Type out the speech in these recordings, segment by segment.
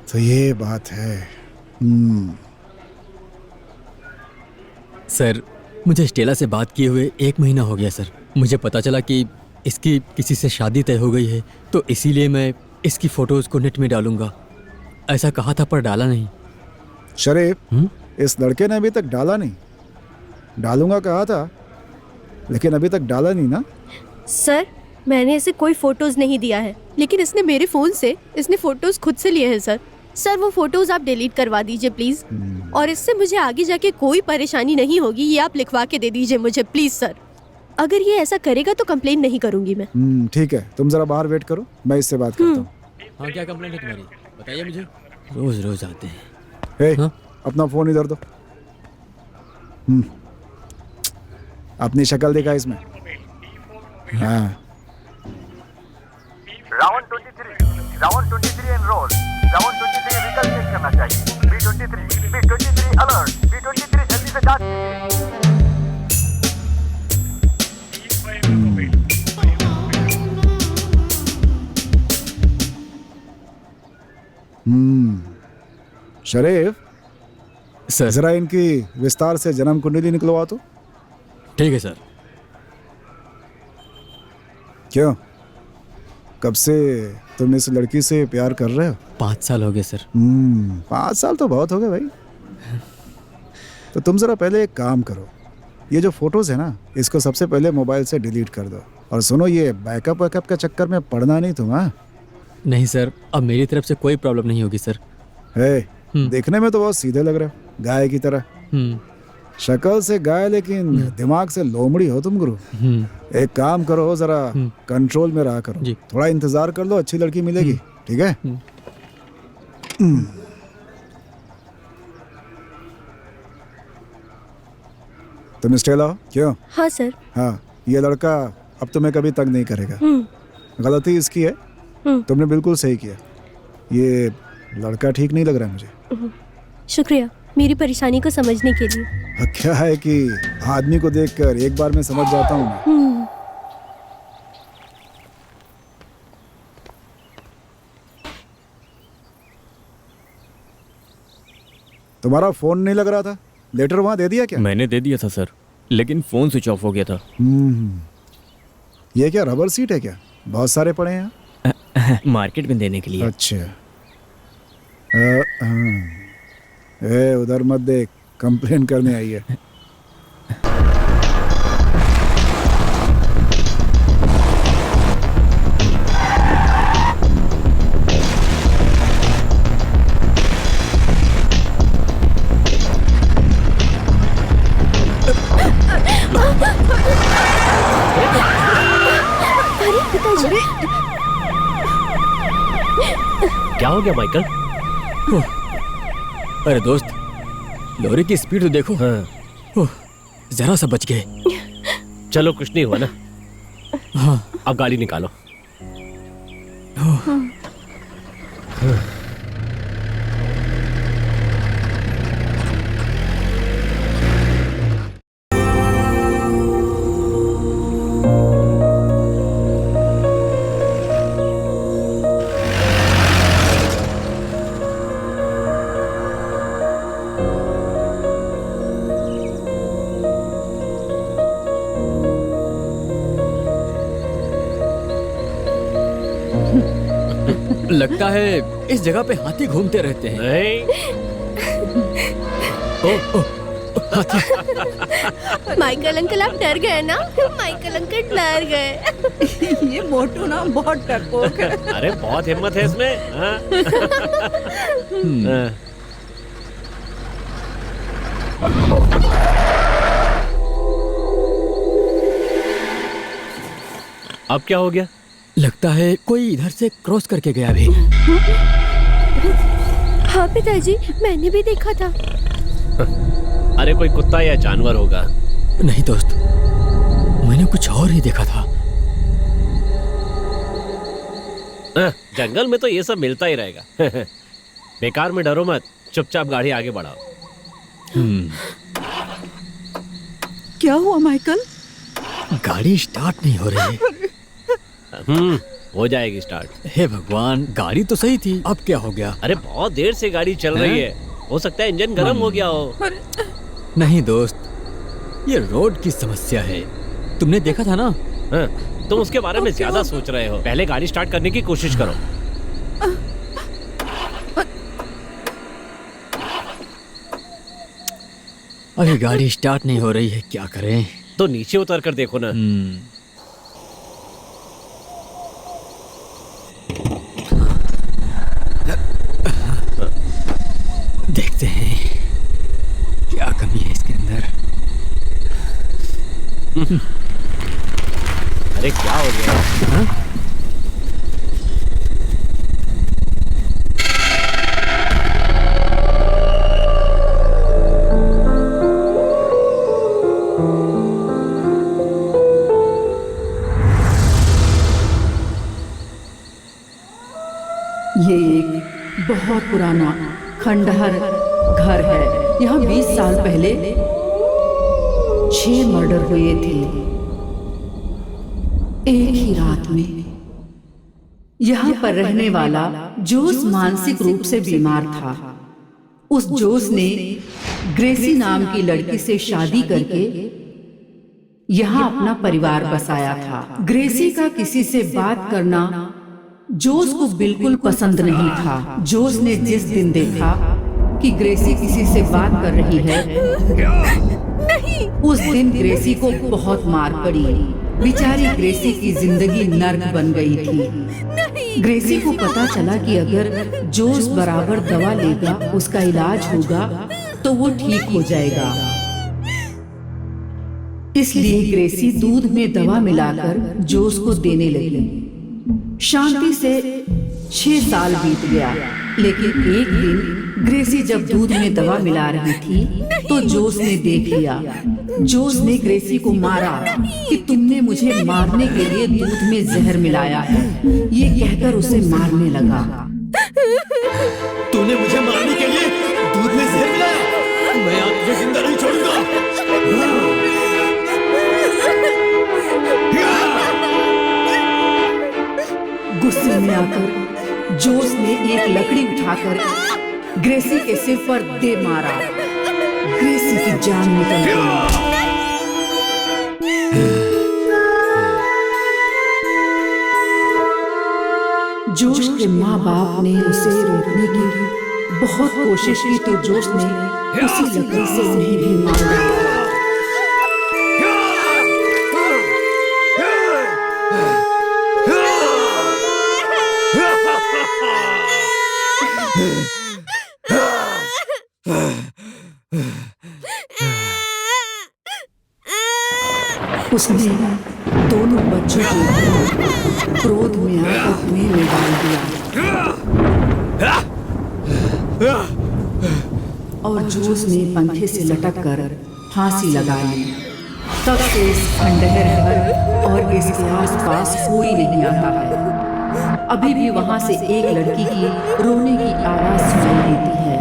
तो ये बात है। सर, मुझे स्टेला से बात किए हुए 1 महीना हो गया सर। मुझे पता चला कि इसकी किसी से शादी तय हो गई है, तो इसीलिए मैं इसकी फोटोज को नेट में डालूंगा। ऐसा कहा था पर डाला नहीं। शरीफ, इस लड़के ने अभी तक डाला नहीं। डालूंगा कहा था, लेकिन अभी तक डाला नहीं ना। सर, मैंने इसे कोई फोटोज नहीं दिया है, लेकिन इसने मेरे फोन से इसने फोटोज खुद से लिए हैं सर। सर, वो फोटोज आप डिलीट करवा दीजिए प्लीज, और इससे मुझे आगे जाके कोई परेशानी नहीं होगी, ये आप लिखवा के दे दीजिए मुझे प्लीज सर। अगर ये ऐसा करेगा तो कंप्लेन नहीं करूंगी मैं। ठीक है, तुम जरा बाहर वेट करो, मैं इससे बात करता हूँ। हाँ, क्या कंप्लेंट है तुम्हारी? बताइए मुझे। रोज रोज आते हैं। हे, हाँ? अपना फोन इधर दो। अपनी शक्ल दिखा इसमें। हाँ। Round 23 enrol. Round 23 vehicle check करना चाहिए। B23 alert. B23 जल्दी से जांच शरीफ, सर। जरा इनकी विस्तार से जन्म कुंडली निकलवा तो। ठीक है सर। क्यों, कब से तुम इस लड़की से प्यार कर रहे हो? 5 साल हो गए सर। 5 साल तो बहुत हो गए भाई। तो तुम जरा पहले एक काम करो, ये जो फोटोज है ना, इसको सबसे पहले मोबाइल से डिलीट कर दो। और सुनो, ये बैकअप के चक्कर में पड़ना नहीं तुम। हाँ नहीं सर, अब मेरी तरफ से कोई प्रॉब्लम नहीं होगी सर। देखने में तो बहुत सीधे लग रहे हो, गाय की तरह। शक्ल से गाय, लेकिन दिमाग से लोमड़ी हो तुम गुरु। एक काम करो, जरा कंट्रोल में रहा करो जी। थोड़ा इंतजार कर लो, अच्छी लड़की मिलेगी। ठीक है? तुम स्टेला हो क्यों? हाँ सर। हाँ, ये लड़का अब तुम्हें कभी तंग नहीं करेगा। गलती इसकी है, तुमने बिल्कुल सही किया। ये लड़का ठीक नहीं लग रहा है मुझे। शुक्रिया मेरी परेशानी को समझने के लिए। क्या है कि आदमी को देखकर एक बार मैं समझ जाता हूँ मैं। तुम्हारा फोन नहीं लग रहा था, लेटर वहां दे दिया क्या? मैंने दे दिया था सर, लेकिन फोन स्विच ऑफ हो गया था। ये क्या रबर सीट है क्या? बहुत सारे पड़े हैं यहाँ। मार्केट में देने के लिए। अच्छा। उधर मत देख, कंप्लेन करने आई है। अरे पिताजी, क्या हो गया माइकल? अरे दोस्त, लॉरी की स्पीड तो देखो। हाँ। जरा सा बच गए। चलो कुछ नहीं हुआ ना। हाँ। अब गाड़ी निकालो। लगता है इस जगह पे हाथी घूमते रहते हैं। नहीं। माइकल अंकल आप डर गए ना? माइकल अंकल डर गए। ये मोटू ना बहुत डरपोक है। अरे बहुत हिम्मत है इसमें। हाँ? हाँ। अब क्या हो गया? लगता है कोई इधर से क्रॉस करके गया भी। हाँ पिताजी, मैंने भी देखा था। अरे कोई कुत्ता या जानवर होगा। नहीं दोस्त, मैंने कुछ और ही देखा था। जंगल में तो ये सब मिलता ही रहेगा। बेकार में डरो मत, चुपचाप गाड़ी आगे बढ़ाओ। क्या हुआ माइकल? गाड़ी स्टार्ट नहीं हो रही है। हो जाएगी स्टार्ट। हे भगवान, गाड़ी तो सही थी, अब क्या हो गया? अरे बहुत देर से गाड़ी चल रही है, हो सकता है इंजन गर्म हो गया हो। नहीं दोस्त, ये रोड की समस्या है, तुमने देखा था ना? हाँ, तुम उसके बारे में ज्यादा सोच रहे हो, पहले गाड़ी स्टार्ट करने की कोशिश करो। अभी गाड़ी स्टार्ट नहीं हो रही है, क्या करें? तो नीचे उतर कर देखो ना। देखते हैं क्या कमी है इसके अंदर। अरे क्या हो गया? हाँ? ये एक बहुत पुराना खंडहर घर है। यहाँ 20 साल पहले 6 मर्डर हुए थे एक ही रात में। यहाँ पर रहने वाला जोस मानसिक रूप से बीमार था। उस जोस ने ग्रेसी नाम की लड़की से शादी करके यहाँ अपना परिवार बसाया था। ग्रेसी का किसी से बात करना जोस को बिल्कुल पसंद नहीं था। जोस ने जिस दिन देखा कि ग्रेसी किसी से बात कर रही है, उस दिन ग्रेसी को बहुत मार पड़ी। बेचारी ग्रेसी की जिंदगी नर्क बन गई थी। ग्रेसी को पता चला कि अगर जोस बराबर दवा लेगा, उसका इलाज होगा तो वो ठीक हो जाएगा। इसलिए ग्रेसी दूध में दवा मिलाकर जोस को देने लगी। शांति से 6 साल बीत गया, लेकिन एक दिन ग्रेसी जब दूध में दवा मिला रही थी तो जोस ने देख लिया। जोस ने ग्रेसी को मारा कि तुमने मुझे मारने के लिए दूध में जहर मिलाया है। ये कहकर उसे मारने लगा। तूने मुझे मारने के लिए दूध में जहर मिलाया? मैं आज तुझे जिंदा नहीं छोड़ूंगा। गुस्से में आकर जोस ने एक लकड़ी उठाकर ग्रेसी के सिर पर दे मारा। ग्रेसी की जान निकल गई। जोस के माँ बाप ने उसे रोकने की बहुत कोशिश की तो जोस ने उसी लकड़ी से उन्हें भी मारा। उसने दोनों बच्चों को क्रोध में आकर कुएं में डाल दिया और जोस ने पंखे से लटक कर फांसी लगा ली। तब से इस खंडहर घर और इसके आसपास कोई नहीं आता है। अभी भी वहां से एक लड़की की रोने की आवाज सुनाई देती है।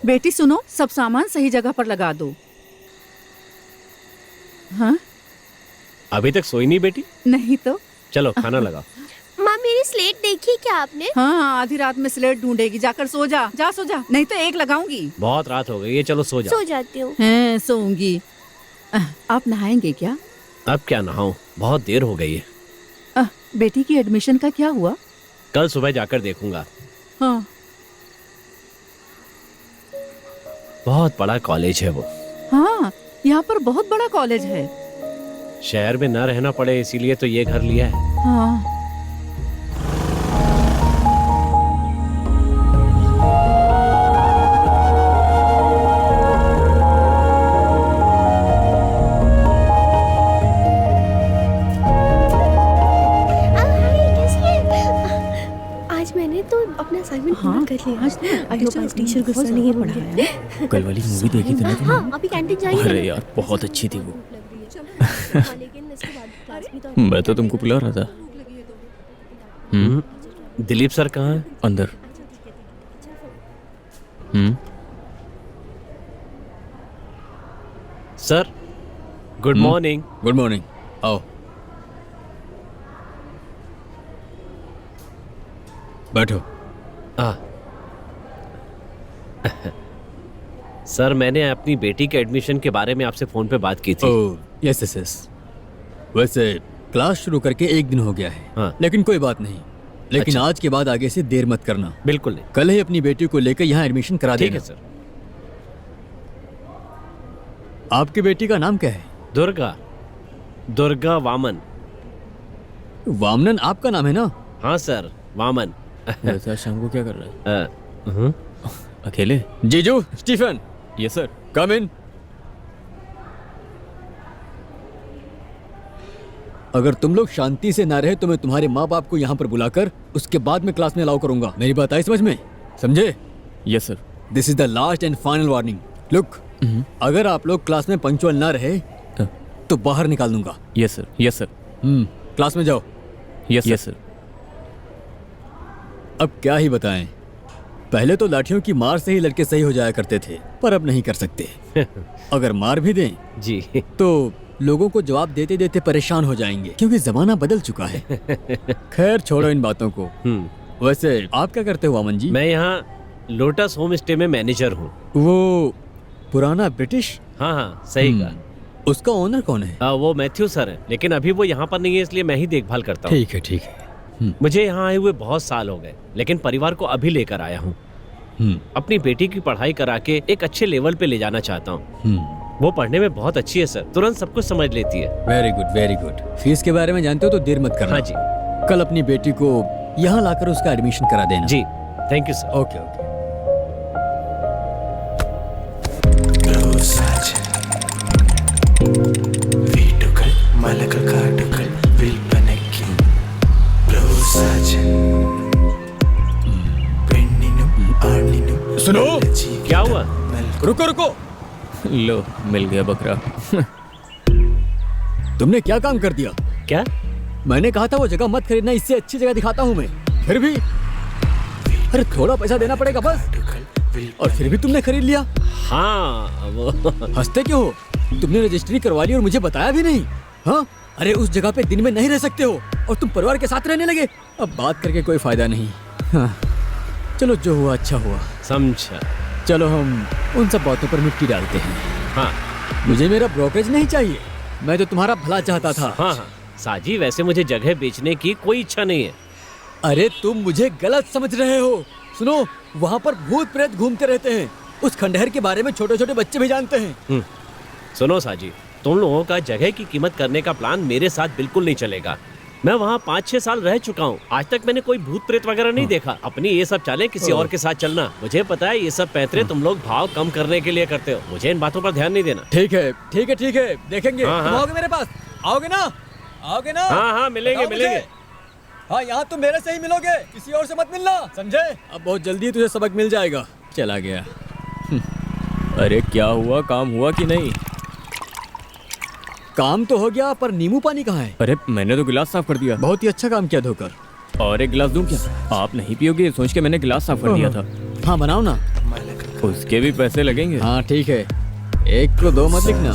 बेटी सुनो, सब सामान सही जगह पर लगा दो। हाँ? अभी तक सोई नहीं बेटी? नहीं तो। चलो खाना लगाओ। माँ मेरी स्लेट देखी क्या आपने? हाँ, आधी रात में स्लेट ढूंढेगी। जाकर सो जा, जा सो जा, नहीं तो एक लगाऊंगी। बहुत रात हो गई है, चलो सो जाओ। सो जाती हूँ। हैं, सोऊंगी। आप नहाएंगे क्या? अब क्या नहाऊं, बहुत देर हो गई है। बेटी की एडमिशन का क्या हुआ? कल सुबह जाकर देखूंगा। हाँ। बहुत बड़ा कॉलेज है वो। हाँ, यहाँ पर बहुत बड़ा कॉलेज है। शहर में न रहना पड़े इसीलिए तो ये घर लिया है। हाँ। आज मैंने तो अपना असाइनमेंट पूरा कर लिया। आज आई होप आज टीचर गुस्सा नहीं होगा। कल वाली मूवी देखी थी ना तुमने? हाँ, अभी कैंटीन जाएंगे। अरे यार बहुत अच्छी थी वो। मैं तो तुमको बुला रहा था। दिलीप सर कहाँ है? अंदर। Sir good morning. Good morning. आओ बैठो। सर मैंने अपनी बेटी के एडमिशन के बारे में आपसे फोन पे बात की थी। Oh yes yes yes. वैसे क्लास शुरू करके एक दिन हो गया है। हाँ। लेकिन कोई बात नहीं। लेकिन अच्छा। आज के बाद आगे से देर मत करना। बिल्कुल नहीं। कल ही अपनी बेटी को लेकर यहाँ एडमिशन करा ठीक देना। है सर। आपकी बेटी का नाम क्या है? दुर्गा। दुर्गा वामन। वामनन आपका नाम है ना? हाँ सर वामन। वैसे शाम को क्या कर रहा है? हम्म। अकेले? जीजू स्टीफन। यस सर कम इन। अगर तुम लोग शांति से ना रहे तो मैं तुम्हारे माँ बाप को यहाँ पर बुलाकर उसके बाद में क्लास में अलाउ करूंगा। मेरी बात आई समझ में? समझे? Yes sir. This is the last and final warning. Look, अगर आप लोग क्लास में पंक्चुअल ना रहे तो बाहर निकाल दूंगा। Yes sir. Yes sir. Class में जाओ। Yes sir. अब क्या ही बताएं, पहले तो लाठियों की मार से ही लड़के सही हो जाया करते थे, पर अब नहीं कर सकते। अगर मार भी दें जी तो लोगों को जवाब देते देते परेशान हो जाएंगे, क्योंकि जमाना बदल चुका है। खैर छोड़ो इन बातों को। वैसे आप क्या करते हो वामन जी? मैं यहाँ लोटस होम स्टे में मैनेजर हूँ। वो पुराना ब्रिटिश? हाँ हाँ सही कहा। उसका ओनर कौन है? वो मैथ्यू सर है, लेकिन अभी वो यहाँ पर नहीं है, इसलिए मैं ही देखभाल करता हूँ। ठीक है ठीक है। मुझे यहाँ आए हुए बहुत साल हो गए, लेकिन परिवार को अभी लेकर आया हूँ। अपनी बेटी की पढ़ाई करा के एक अच्छे लेवल पे ले जाना चाहता हूँ। वो पढ़ने में बहुत अच्छी है सर, तुरंत सब कुछ समझ लेती है। Very good very good. Fees के बारे में जानते हो तो देर मत करना। हाँ जी। कल अपनी बेटी को यहाँ लाकर उसका एडमिशन करा देना। जी thank you sir. Okay okay. വീട്ടുകൾ മലകൾ കാടുകൾ വിൽപ്പനയ്ക്ക് പ്രോത്സാഹൻ പെണ്ണിനും ആണിനും सुनो क्या हुआ? रुको रुको। लो मिल गया बकरा। तुमने क्या काम कर दिया? क्या? मैंने कहा था वो जगह मत खरीदना, इससे अच्छी जगह दिखाता हूँ मैं। फिर भी अरे थोड़ा पैसा देना पड़ेगा बस। और फिर भी तुमने खरीद लिया। हाँ वो हंसते क्यों हो? तुमने रजिस्ट्री करवा ली और मुझे बताया भी नहीं। हाँ अरे उस जगह पे दिन में नहीं रह सकते हो और तुम परिवार के साथ रहने लगे। अब बात करके कोई फायदा नहीं। हाँ चलो जो हुआ अच्छा हुआ। समझा। चलो हम उन सब बातों पर मिट्टी डालते हैं। हाँ मुझे मेरा ब्रोकरेज नहीं चाहिए, मैं तो तुम्हारा भला चाहता था। हाँ हाँ साजी, वैसे मुझे जगह बेचने की कोई इच्छा नहीं है। अरे तुम मुझे गलत समझ रहे हो। सुनो, वहाँ पर भूत प्रेत घूमते रहते हैं। उस खंडहर के बारे में छोटे छोटे बच्चे भी जानते हैं। सुनो साजी, तुम लोगों का जगह की कीमत करने का प्लान मेरे साथ बिल्कुल नहीं चलेगा। मैं वहाँ 5-6 साल रह चुका हूँ, आज तक मैंने कोई भूत प्रेत वगैरह नहीं देखा। अपनी ये सब चालें किसी और के साथ चलना। मुझे पता है ये सब पैतरे तुम लोग भाव कम करने के लिए करते हो, मुझे इन बातों पर ध्यान नहीं देना। ठीक है ठीक है ठीक है, देखेंगे। हाँ, तुम हाँ। आओगे मेरे पास? आओगे ना? आओगे ना? हाँ हाँ मिलेंगे बताओ मुझे। मिलेंगे। हाँ यहाँ तुम मेरे से ही मिलोगे, किसी और से मत मिलना, समझे? अब बहुत जल्दी तुझे सबक मिल जाएगा। चला गया। अरे क्या हुआ, काम हुआ कि नहीं? काम तो हो गया, पर नींबू पानी कहाँ है? अरे मैंने तो गिलास साफ कर दिया। बहुत ही अच्छा काम किया धोकर। और एक गिलास दूं क्या? आप नहीं पियोगे सोच के मैंने गिलास साफ कर दिया था। हाँ बनाओ ना। उसके भी पैसे लगेंगे। हाँ ठीक है, 1 को 2 मत लिखना।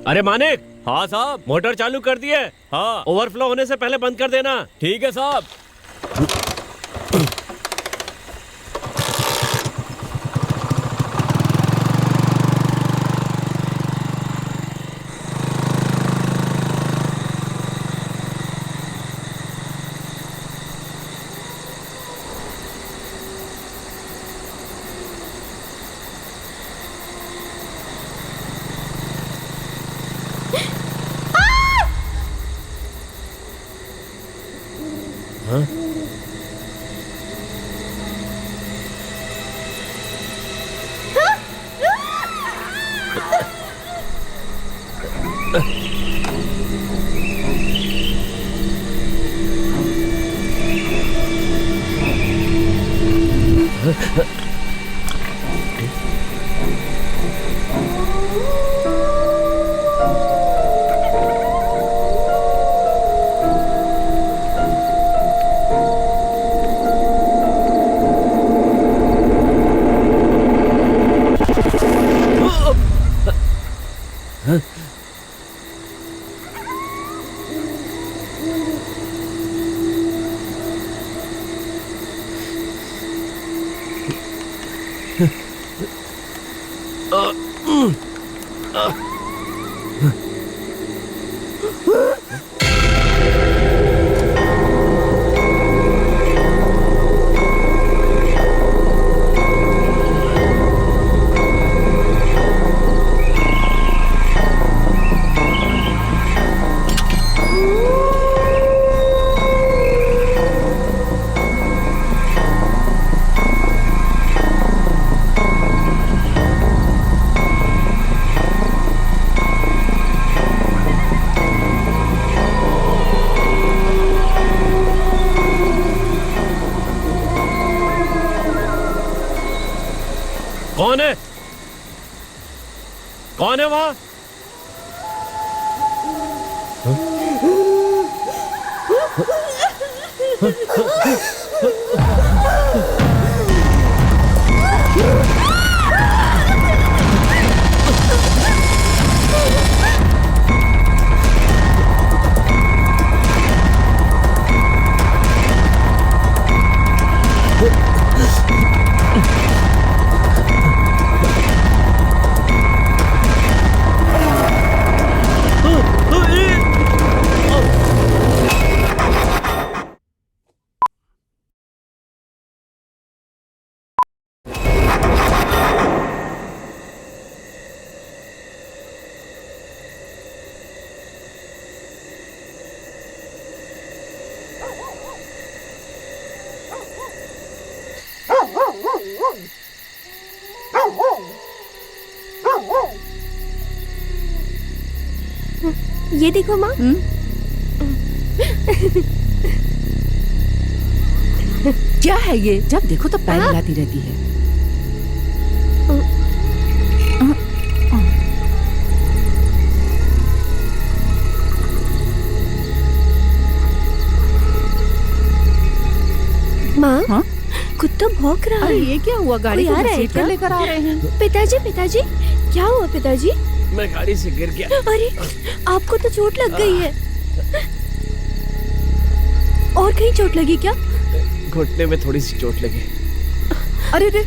अरे मानिक, हाँ साहब। मोटर चालू कर दिए। हाँ ओवरफ्लो होने से पहले बंद कर देना। ठीक है साहब। कौन है? कौन है वहां? ये देखो माँ। क्या है ये? जब देखो तो पैर हिलाती रहती है। माँ, हाँ? कुत्ता भौंक रहा अरे है। ये क्या हुआ? गाड़ी कोई को आ रहा है घसीट कर क्या? लेकर आ रहे हैं। पिताजी, पिताजी, क्या हुआ पिताजी? मैं गाड़ी से गिर गया। अरे, आपको तो चोट लग गई है। और कहीं चोट लगी क्या? घुटने में थोड़ी सी चोट लगी। अरे रे,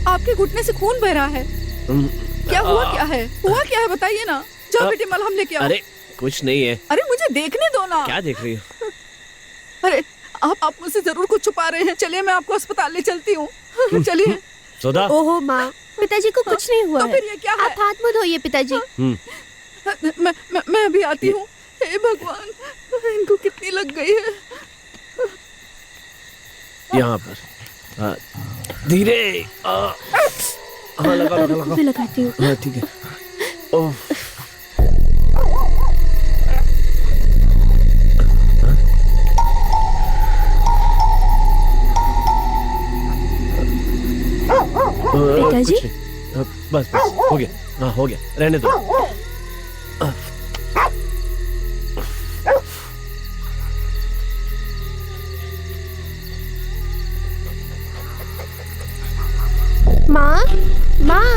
आपके घुटने से खून बह रहा है। क्या हुआ? क्या है? हुआ क्या है? बताइए ना। जाओ बेटे, मलहम लेके आओ। अरे कुछ नहीं है। अरे मुझे देखने दो ना। क्या देख रही हो? अरे आप मुझसे जरूर कुछ छुपा रहे हैं। चलिए मैं आपको अस्पताल ले चलती हूँ। चलिए। सुधा, ओहो माँ, पिताजी को कुछ नहीं हुआ तो है। फिर ये क्या है? आप हाथ मुंह धोइए पिताजी। मैं अभी आती हूँ। हे भगवान, इनको कितनी लग गई है। यहाँ पर धीरे। हाँ लगा लगा लगा। मैं लगाती हूँ। हाँ ठीक है। ओह पिताजी? कुछ नहीं। बस बस हो गया। हाँ हो गया, रहने दो। माँ, माँ,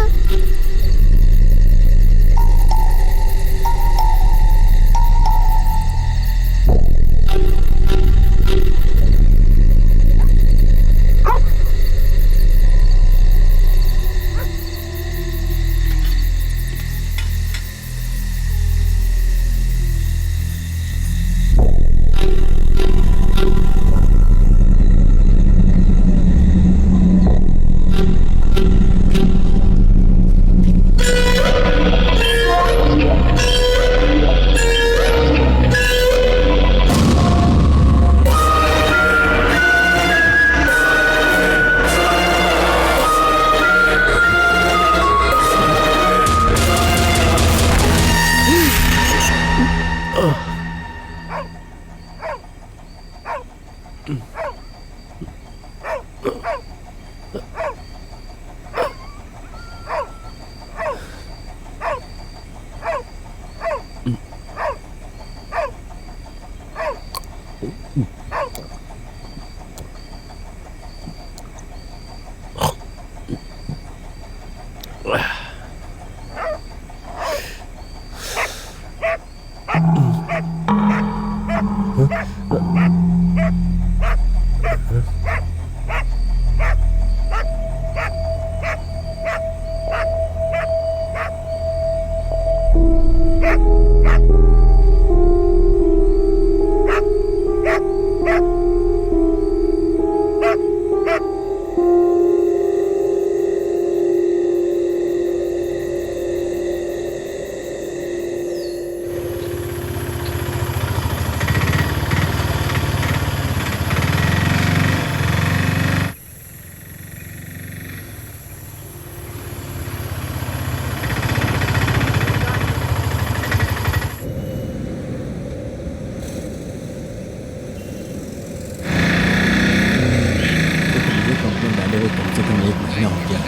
कम से कम 1 महीना हो गया,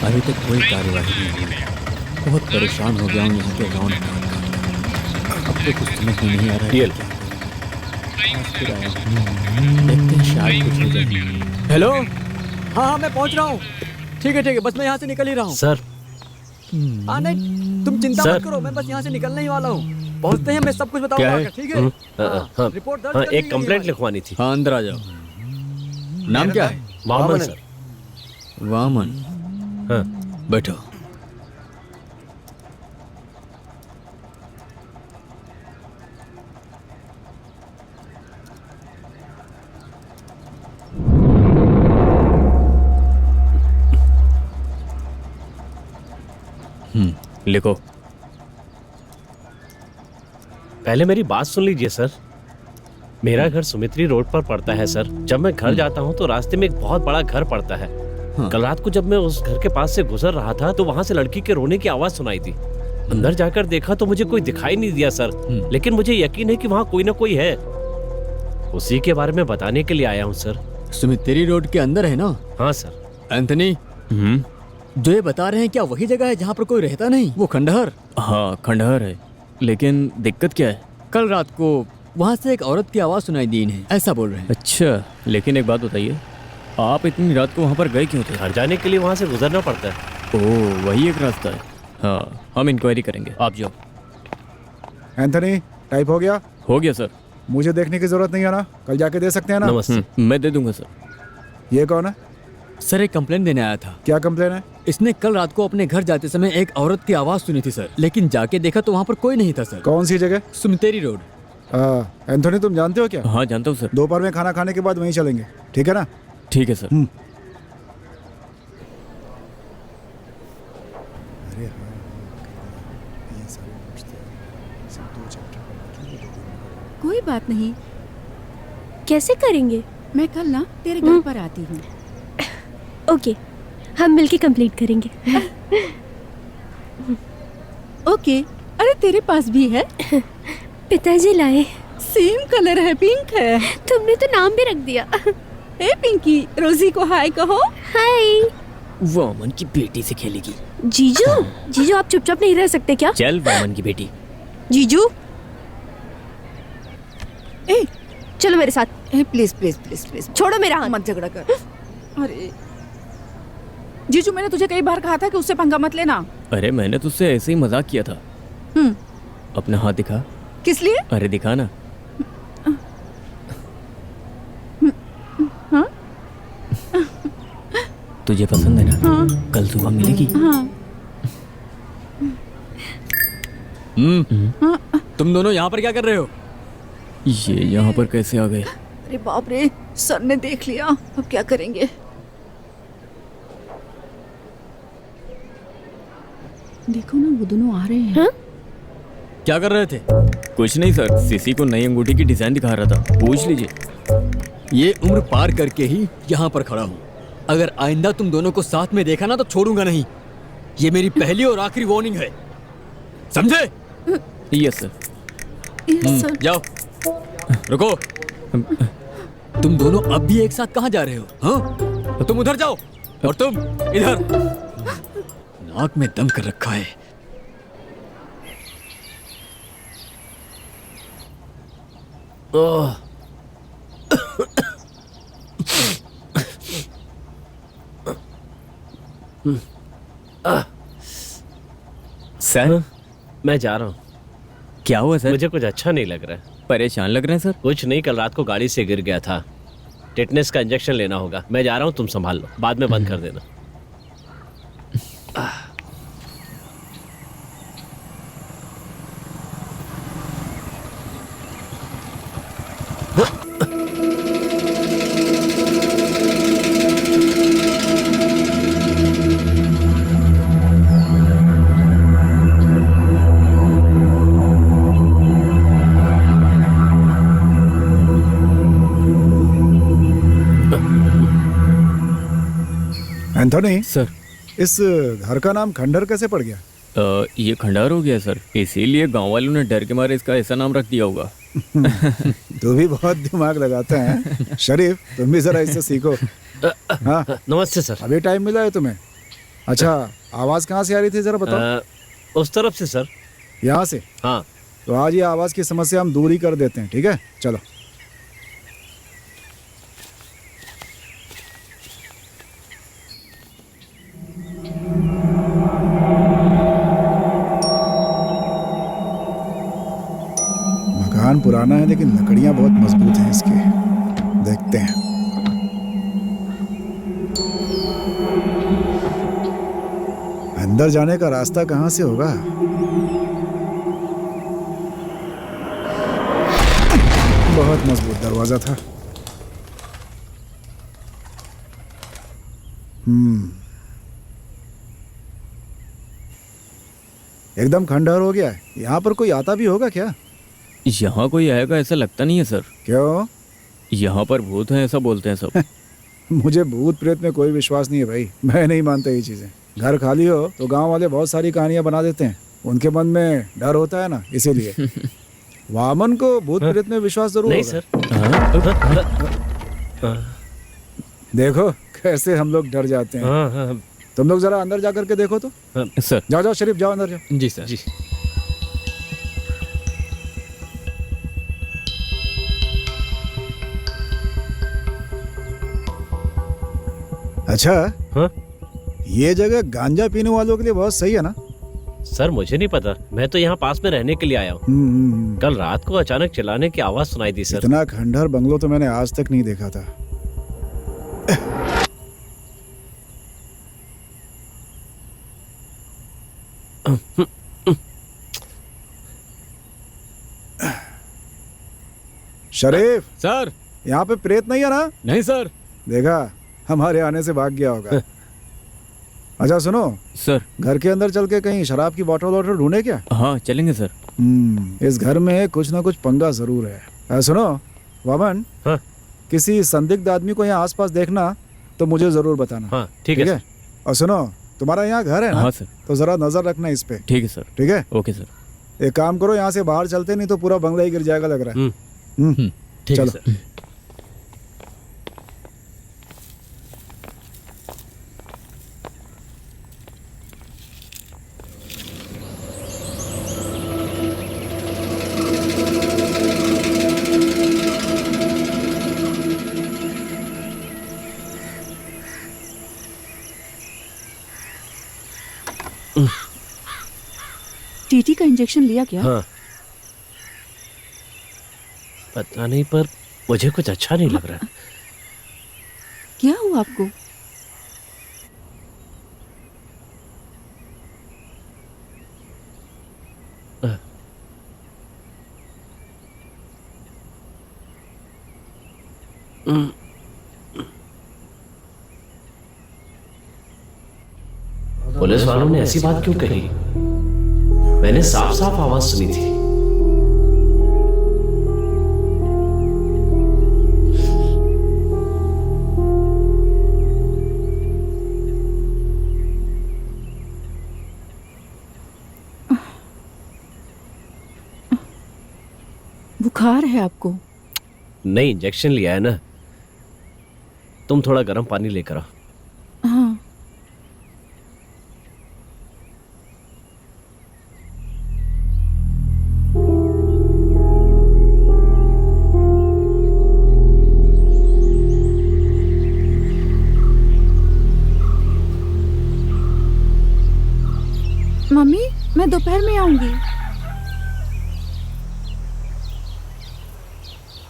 अभी तक कोई कार्यवाही नहीं हुई। बहुत परेशान हो गया हूँ यहाँ के राउंड अब तो कुछ समझ में नहीं आ रहा है। देखते हैं शायद कुछ हो जाए। हेलो, हाँ मैं पहुँच रहा हूँ। ठीक है बस मैं यहाँ से निकल ही रहा हूँ। सर हाँ नहीं तुम चिंता मत करो, मैं बस यहाँ से निकलने ही वाला हूँ। पहुँचते हैं मैं सब कुछ बताऊंगा। ठीक है? हाँ, रिपोर्ट दर्ज हाँ, कर एक ली गई कंप्लेंट है। लिखवानी थी। हाँ अंदर आ जाओ। नाम क्या है? मोहम्मद सर। वामन। हाँ बैठो। लिखो। पहले मेरी बात सुन लीजिए सर। मेरा घर सुमित्री रोड पर पड़ता है सर। जब मैं घर जाता हूँ तो रास्ते में एक बहुत बड़ा घर पड़ता है। कल रात को जब मैं उस घर के पास से गुजर रहा था तो वहाँ से लड़की के रोने की आवाज सुनाई थी। अंदर जाकर देखा तो मुझे कोई दिखाई नहीं दिया सर, लेकिन मुझे यकीन है कि वहाँ कोई ना कोई है। उसी के बारे में बताने के लिए आया हूँ सर। सुमित्री रोड के अंदर है ना? हाँ सर। एंथनी, जो ये बता रहे हैं क्या वही जगह है जहाँ पर कोई रहता नहीं? वो खंडहर? हाँ खंडहर है, लेकिन दिक्कत क्या है? कल रात को वहाँ से एक औरत की आवाज सुनाई दी इन्हें, ऐसा बोल रहे हैं। अच्छा, लेकिन एक बात बताइए, आप इतनी रात को वहाँ पर गए क्यों थे? घर जाने के लिए वहाँ से गुजरना पड़ता है। ओह वही एक रास्ता है। हाँ हम इंक्वायरी करेंगे, आप जाओ। एंथनी, टाइप हो गया? हो गया सर। मुझे देखने की जरूरत नहीं है ना, कल जाके दे सकते हैं ना? नमस्ते। मैं दे दूंगा सर। ये कौन है? सर एक कंप्लेंट देने आया था। क्या कंप्लेन है? इसने कल रात को अपने घर जाते समय एक औरत की आवाज सुनी थी सर, लेकिन जाके देखा तो वहाँ पर कोई नहीं था सर। कौन सी जगह? सुमित्री रोड। एंथनी तुम जानते हो क्या? हाँ जानता हूँ सर। दोपहर में खाना खाने के बाद वहीं चलेंगे, ठीक है ना? ठीक है सर। कोई बात नहीं, कैसे करेंगे? मैं कल ना तेरे घर पर आती हूँ। ओके, हम मिलके कंप्लीट करेंगे। ओके। अरे तेरे पास भी है? पिताजी लाए। सेम कलर है, पिंक है। तुमने तो नाम भी रख दिया। ए पिंकी, रोजी को हाय कहो। हाय। वामन की बेटी से खेलेगी। जीजू, जीजू आप चुपचाप नहीं रह सकते क्या? चल वामन की बेटी। जीजू, ए चलो मेरे साथ। ए प्लीज प्लीज प्लीज प्लीज छोड़ो मेरा हाथ। मत झगड़ा कर। अरे जीजू, मैंने तुझे कई बार कहा था कि उससे पंगा मत लेना। अरे मैंने तुझसे ऐसे ही मजाक किया था। अपना हाथ दिखा। किस लिए? अरे दिखा ना। हाँ? तुझे पसंद है ना? हाँ। कल सुबह मिलेगी। हाँ। तुम दोनों यहाँ पर क्या कर रहे हो? ये यहाँ पर कैसे आ गए? अरे बाप रे, सर ने देख लिया, अब क्या करेंगे? देखो ना, वो दोनों आ रहे हैं। हाँ? क्या कर रहे थे? कुछ नहीं सर, सीसी को नई अंगूठी की डिजाइन दिखा रहा था, पूछ लीजिए। ये उम्र पार करके ही यहाँ पर खड़ा हूँ। अगर आइंदा तुम दोनों को साथ में देखा ना तो छोड़ूंगा नहीं। ये मेरी पहली और आखिरी वार्निंग है, समझे? Yes sir. Yes sir. जाओ। रुको, तुम दोनों अब भी एक साथ कहाँ जा रहे हो? हाँ? तो तुम उधर जाओ और तुम इधर। नाक में दम कर रखा है। ओह, सर मैं जा रहा हूँ। क्या हुआ सर? मुझे कुछ अच्छा नहीं लग रहा है। परेशान लग रहे हैं सर। कुछ नहीं, कल रात को गाड़ी से गिर गया था। टेटनेस का इंजेक्शन लेना होगा। मैं जा रहा हूँ, तुम संभाल लो, बाद में बंद कर देना। एंथोनी, सर इस घर का नाम खंडहर कैसे पड़ गया? ये खंडहर हो गया सर, इसीलिए गांव वालों ने डर के मारे इसका ऐसा नाम रख दिया होगा। तू भी बहुत दिमाग लगाता है शरीफ, तुम भी जरा इससे सीखो। हाँ, नमस्ते सर। अभी टाइम मिला है तुम्हें? अच्छा, आवाज कहाँ से आ रही थी जरा बताओ। उस तरफ से सर। यहाँ से? हाँ। तो आज ये आवाज की समस्या हम दूर ही कर देते हैं, ठीक है? चलो। मकान पुराना है लेकिन लकड़ियां बहुत मजबूत हैं इसकी। देखते हैं। अंदर जाने का रास्ता कहाँ से होगा? बहुत मजबूत दरवाजा था। एकदम खंडहर हो गया है। यहाँ पर कोई आता भी होगा क्या? यहाँ कोई आएगा ऐसा लगता नहीं है सर। क्यों? यहाँ पर भूत हैं ऐसा बोलते हैं सब। मुझे भूत प्रेत में कोई विश्वास नहीं है भाई, मैं नहीं मानता ये चीजें। घर खाली हो तो गांव वाले बहुत सारी कहानियां बना देते हैं, उनके मन में डर होता है ना, इसीलिए। वामन को भूत प्रेत में विश्वास जरूर नहीं होगा। सर। देखो कैसे हम लोग डर जाते हैं। हाँ। तुम लोग जरा अंदर जा करके देखो तो। सर जाओ जाओ शरीफ, जाओ अंदर जाओ। जी सर। जी। अच्छा, हाँ? ये जगह गांजा पीने वालों के लिए बहुत सही है ना? सर मुझे नहीं पता, मैं तो यहाँ पास में रहने के लिए आया हूँ। कल रात को अचानक चिल्लाने की आवाज सुनाई दी सर। इतना खंडहर बंगलो तो मैंने आज तक नहीं देखा था। शरीफ, सर। यहाँ पे प्रेत नहीं है ना? नहीं सर। देखा, हमारे आने से भाग गया होगा। अच्छा सुनो सर। घर के अंदर चल के कहीं शराब की बॉटल वॉटल ढूंढे क्या? हाँ चलेंगे सर। इस घर में कुछ ना कुछ पंगा जरूर है। सुनो वामन, हाँ? किसी संदिग्ध आदमी को यहाँ आसपास देखना तो मुझे जरूर बताना। हाँ ठीक है सर। और सुनो, तुम्हारा यहाँ घर है ना? हाँ सर। तो जरा नजर रखना इस पे। ठीक है सर। ठीक है, ओके सर। एक काम करो, यहाँ से बाहर चलते नहीं तो पूरा बंगला ही गिर जाएगा लग रहा है। ठीक है चलो। सर। टीटी का इंजेक्शन लिया क्या? हाँ। पता नहीं, पर मुझे कुछ अच्छा नहीं लग रहा। क्या हुआ आपको? पुलिस वालों ने ऐसी बात क्यों कही? मैंने साफ साफ आवाज सुनी थी। बुखार है आपको? नहीं, इंजेक्शन लिया है ना। तुम थोड़ा गर्म पानी लेकर आओ। हाँ। मम्मी, मैं दोपहर में आऊंगी।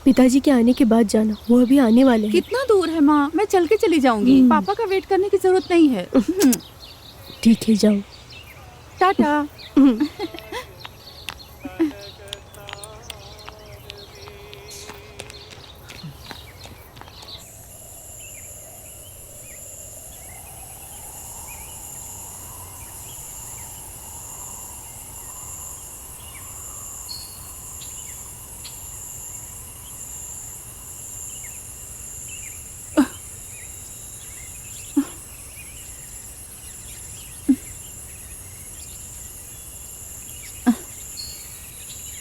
पिताजी के आने के बाद जाना, वो अभी आने वाले हैं। कितना दूर है माँ? मैं चल के चली जाऊंगी। पापा का वेट करने की जरूरत नहीं है। ठीक है, जाओ। टाटा।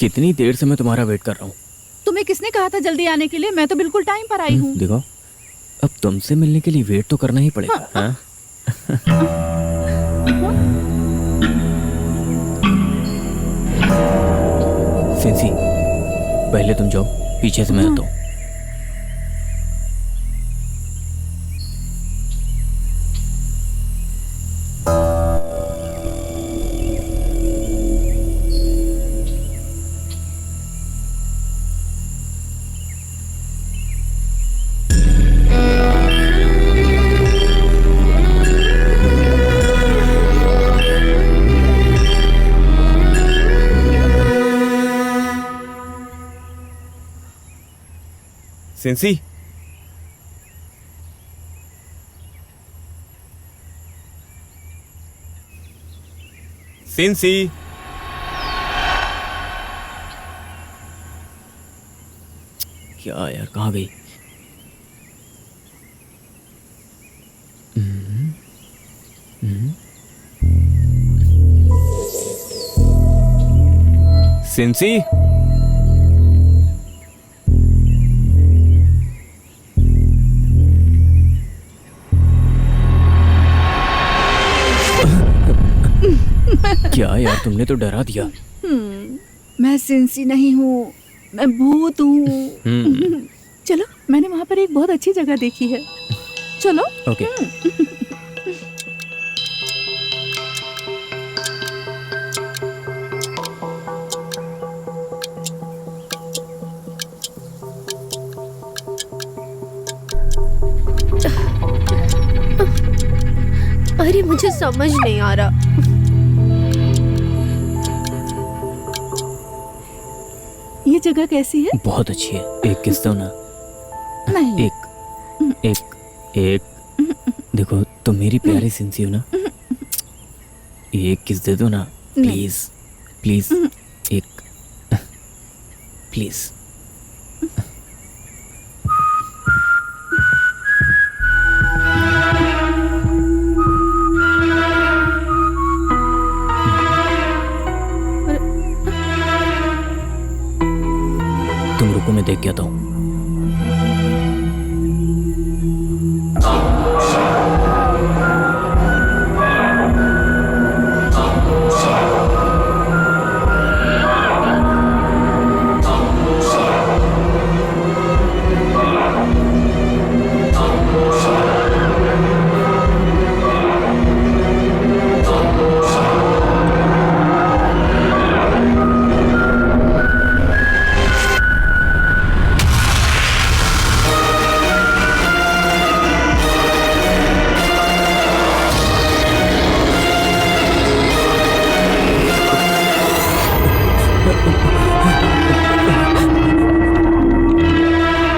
कितनी देर से मैं तुम्हारा वेट कर रहा हूँ। तुम्हें किसने कहा था जल्दी आने के लिए? मैं तो बिल्कुल टाइम पर आई हूँ। देखो, अब तुमसे मिलने के लिए वेट तो करना ही पड़ेगा। हाँ? सिंसी, पहले तुम जाओ, पीछे से मैं आता हूँ। सिंसी, सिंसी, क्या यार, कहाँ गई? सिंसी, क्या यार, तुमने तो डरा दिया। मैं सिंसी नहीं हूँ, मैं भूत हूँ। चलो, मैंने वहाँ पर एक बहुत अच्छी जगह देखी है। चलो। ओके। अरे मुझे समझ नहीं आ रहा। ये जगह कैसी है? बहुत अच्छी है। एक किस दो ना। नहीं। एक देखो, तुम मेरी प्यारी सिंसी हो ना। एक किस दे दो ना, प्लीज प्लीज। एक प्लीज। तुम रुको, मैं देख के आता हूँ।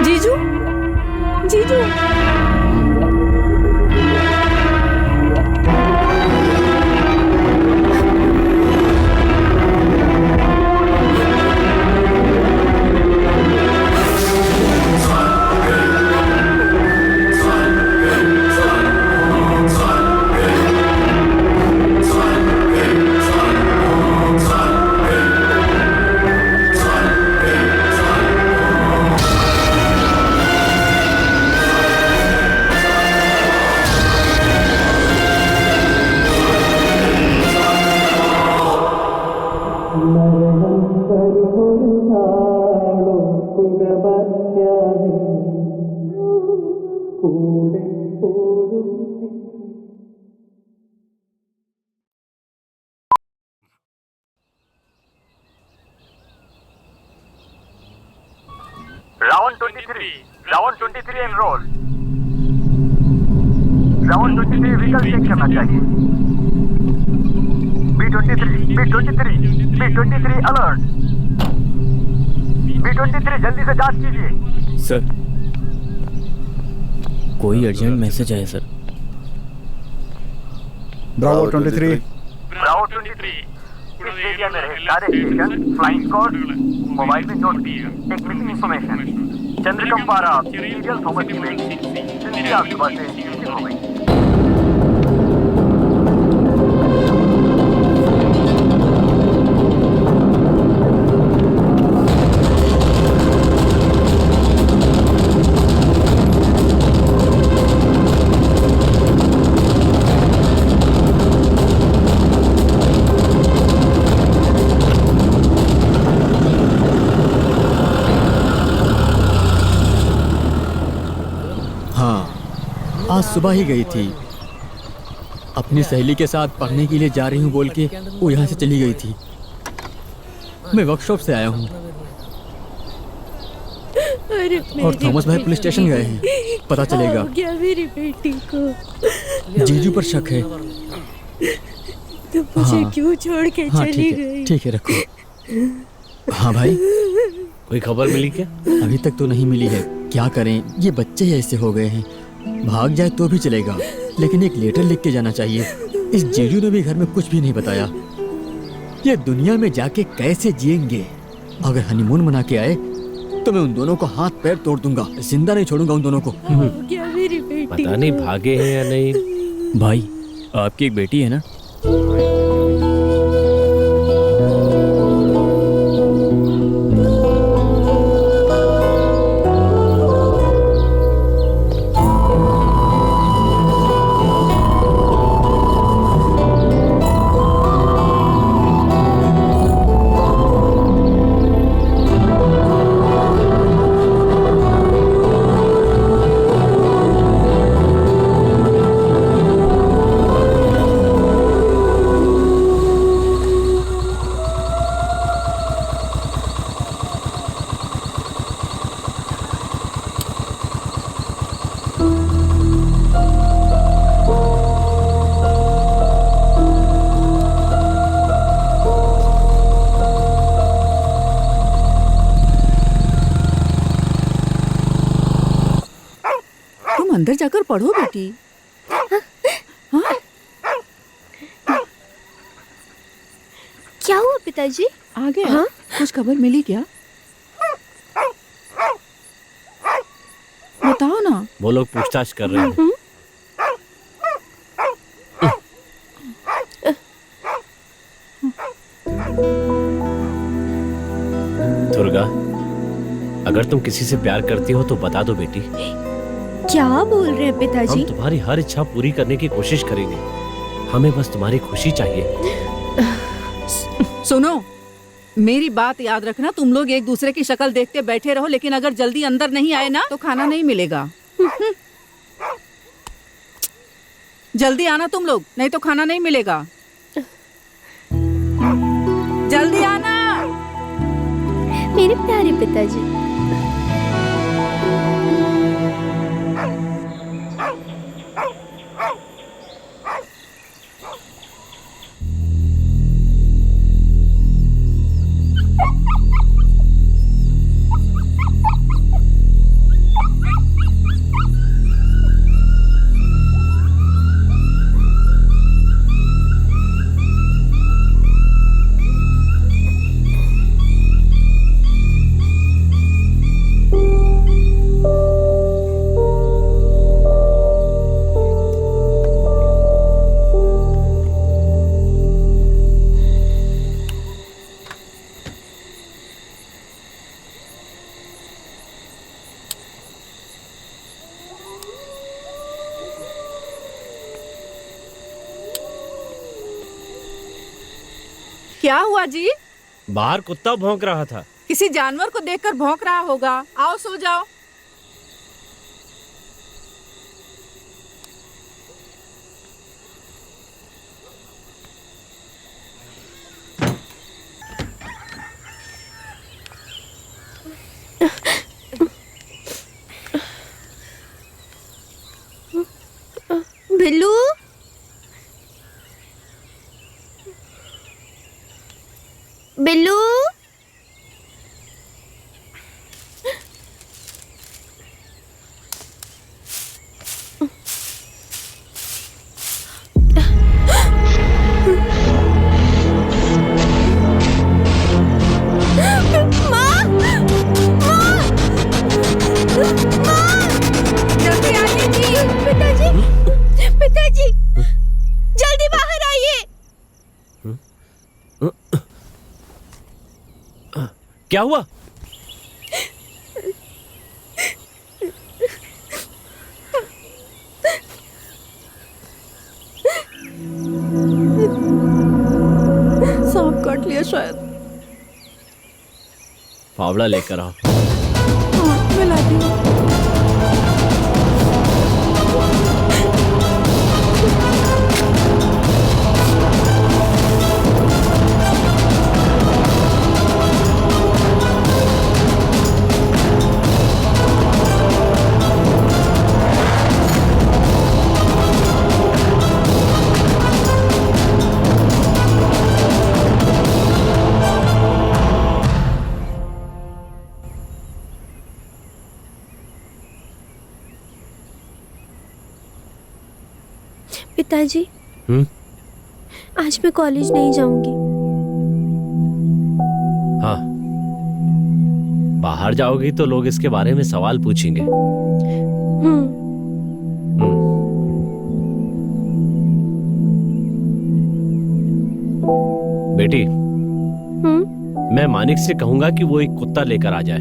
जीजू, जीजू। Round 23. Round 23 enroll. Round 23 vehicle check करना चाहिए। B23 alert. B23 जल्दी से जांच कीजिए। सर, कोई अर्जेंट मैसेज आया सर। ब्रावो 23। ब्रावो 23 इस एरिया में रहे सारे स्टेशन, फ्लाइंग स्क्वाड, मोबाइल में नोट कीजिए। एक मिसिंग इंफॉर्मेशन, चंद्रिकम पारा सीरियल थॉमस की बेटी सिंसी आज सुबह से मिसिंग हो गई। आज सुबह ही गई थी। अपनी सहेली के साथ पढ़ने के लिए जा रही हूँ बोल के वो यहाँ से चली गई थी। मैं वर्कशॉप से आया हूँ और थॉमस भाई पुलिस स्टेशन गए हैं। पता चलेगा। क्या मेरी बेटी को जीजू पर शक है। तो मुझे हाँ। क्यों छोड़ के हाँ चली ठीक है, गई? ठीक है, रखो। हाँ भाई, कोई खबर मिली क्या? अभी तक तो नहीं मिली है। क्या करें, ये बच्चे ही ऐसे हो गए हैं। भाग जाए तो भी चलेगा, लेकिन एक लेटर लिख के जाना चाहिए। इस जीजू ने भी घर में कुछ भी नहीं बताया। ये दुनिया में जाके कैसे जिएंगे? अगर हनीमून मना के आए तो मैं उन दोनों को हाथ पैर तोड़ दूंगा, जिंदा नहीं छोड़ूंगा उन दोनों को। क्या मेरी बेटी पता नहीं भागे हैं या नहीं। भाई, आपकी एक बेटी है ना? अंदर जाकर पढ़ो बेटी। हाँ? क्या हुआ पिताजी? आ गया? हाँ? कुछ खबर मिली क्या? बताओ ना। वो लोग पूछताछ कर रहे हैं। दुर्गा, अगर तुम किसी से प्यार करती हो तो बता दो बेटी। क्या बोल रहे हैं पिताजी? हम तुम्हारी हर इच्छा पूरी करने की कोशिश करेंगे। हमें बस तुम्हारी खुशी चाहिए। सुनो, मेरी बात याद रखना। तुम लोग एक दूसरे की शक्ल देखते बैठे रहो, लेकिन अगर जल्दी अंदर नहीं आए ना तो खाना नहीं मिलेगा। जल्दी आना तुम लोग, नहीं तो खाना नहीं मिलेगा। जल्दी आना। मेरे प्यारे पिताजी। क्या हुआ जी? बाहर कुत्ता भौंक रहा था। किसी जानवर को देखकर भौंक रहा होगा। आओ सो जाओ। बिल्लू, बिल्लू, जल्दी आइए जी। पिताजी, पिताजी, जल्दी बाहर आइए। क्या हुआ? सांप काट लिया शायद। फावड़ा लेकर आओ। हाँ, मैं लाती हूँ। पिताजी, आज मैं कॉलेज नहीं जाऊंगी। हाँ, बाहर जाओगी तो लोग इसके बारे में सवाल पूछेंगे। बेटी, मैं मानिक से कहूंगा कि वो एक कुत्ता लेकर आ जाए।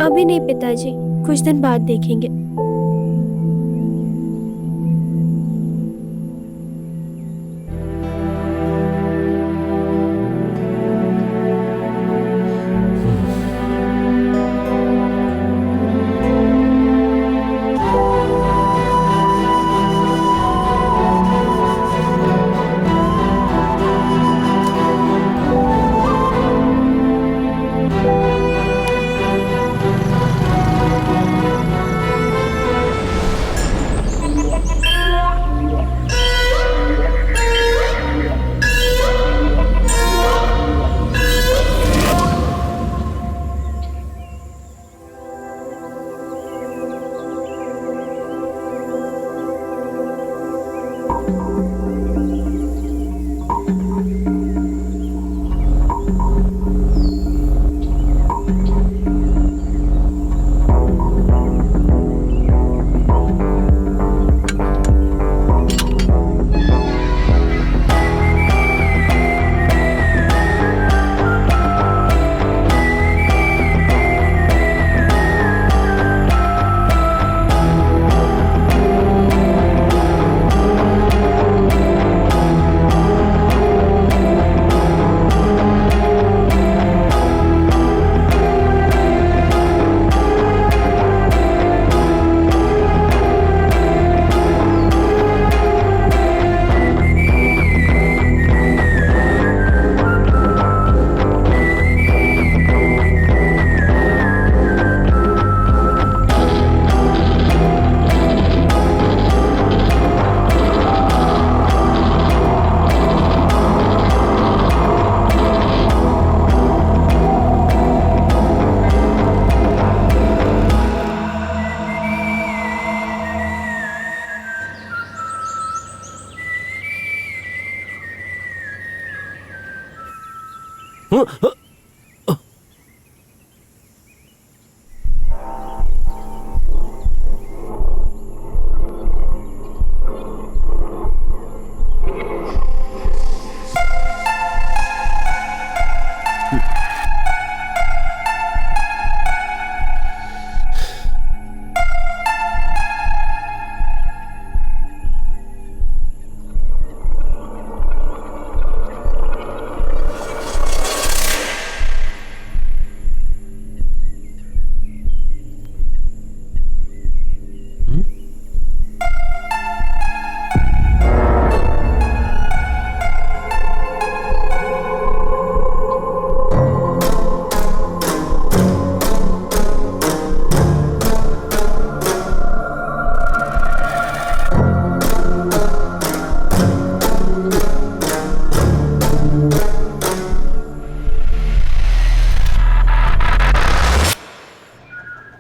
अभी नहीं पिताजी, कुछ दिन बाद देखेंगे।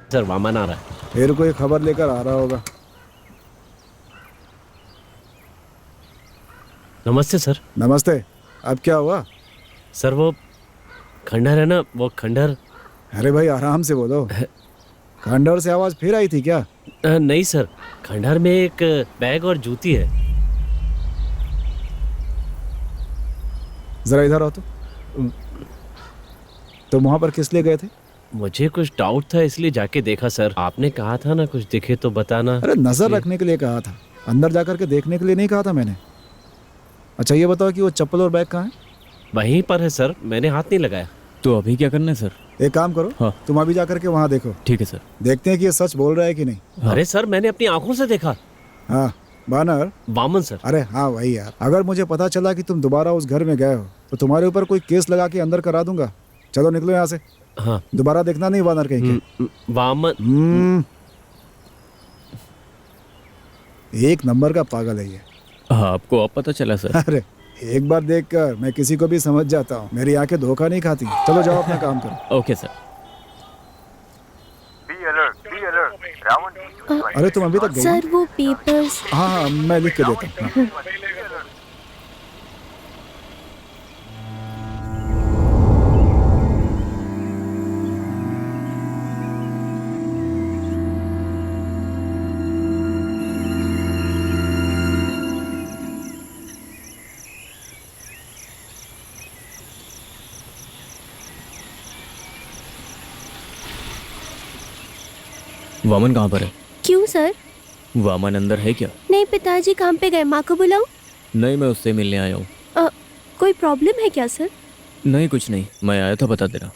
सर, वामन आ रहा है। फिर कोई खबर लेकर आ रहा होगा। नमस्ते सर। नमस्ते। अब क्या हुआ? सर वो खंडहर है ना, वो खंडहर। अरे भाई आराम से बोलो। खंडहर से आवाज फिर आई थी क्या? नहीं सर, खंडहर में एक बैग और जूती है। जरा इधर आओ तो वहां पर किस लिए गए थे? मुझे कुछ डाउट था इसलिए जाके देखा सर। आपने कहा था ना कुछ दिखे तो बताना। अरे नजर रखने के लिए कहा था, अंदर जाकर के देखने के लिए नहीं कहा था मैंने। अच्छा ये बताओ कि वो चप्पल और बैग कहाँ है? वहीं पर है सर, मैंने हाथ नहीं लगाया। तो अभी क्या करना है सर? एक काम करो, हाँ। तुम अभी जाकर के वहाँ देखो। ठीक है सर। देखते हैं कि ये सच बोल रहा है कि नहीं। हाँ। अरे सर, मैंने अपनी आंखों से देखा। हाँ बानर। वामन सर। अरे हाँ वही यार। अगर मुझे पता चला कि तुम दोबारा उस घर में गए हो तो तुम्हारे ऊपर कोई केस लगा के अंदर करा दूंगा। चलो निकलो यहाँ से। हाँ। दोबारा देखना नहीं वानर कहीं के। वामन। एक नंबर का पागल है ये। हाँ, आपको अब पता चला सर? अरे एक बार देखकर मैं किसी को भी समझ जाता हूँ। मेरी आंखें धोखा नहीं खाती। चलो जाओ अपना काम करो। Okay sir. Be alert, Ravan. अरे तुम अभी तक गई? सर वो पेपर्स। हाँ हाँ मैं लिख के देता हूँ हाँ। वामन कहाँ पर है? क्यों सर? वामन अंदर है क्या? नहीं, पिताजी काम पे गए, माँ को बुलाऊं? नहीं, मैं उससे मिलने आया हूँ। कोई प्रॉब्लम है क्या सर? नहीं, कुछ नहीं, मैं आया था बता देना।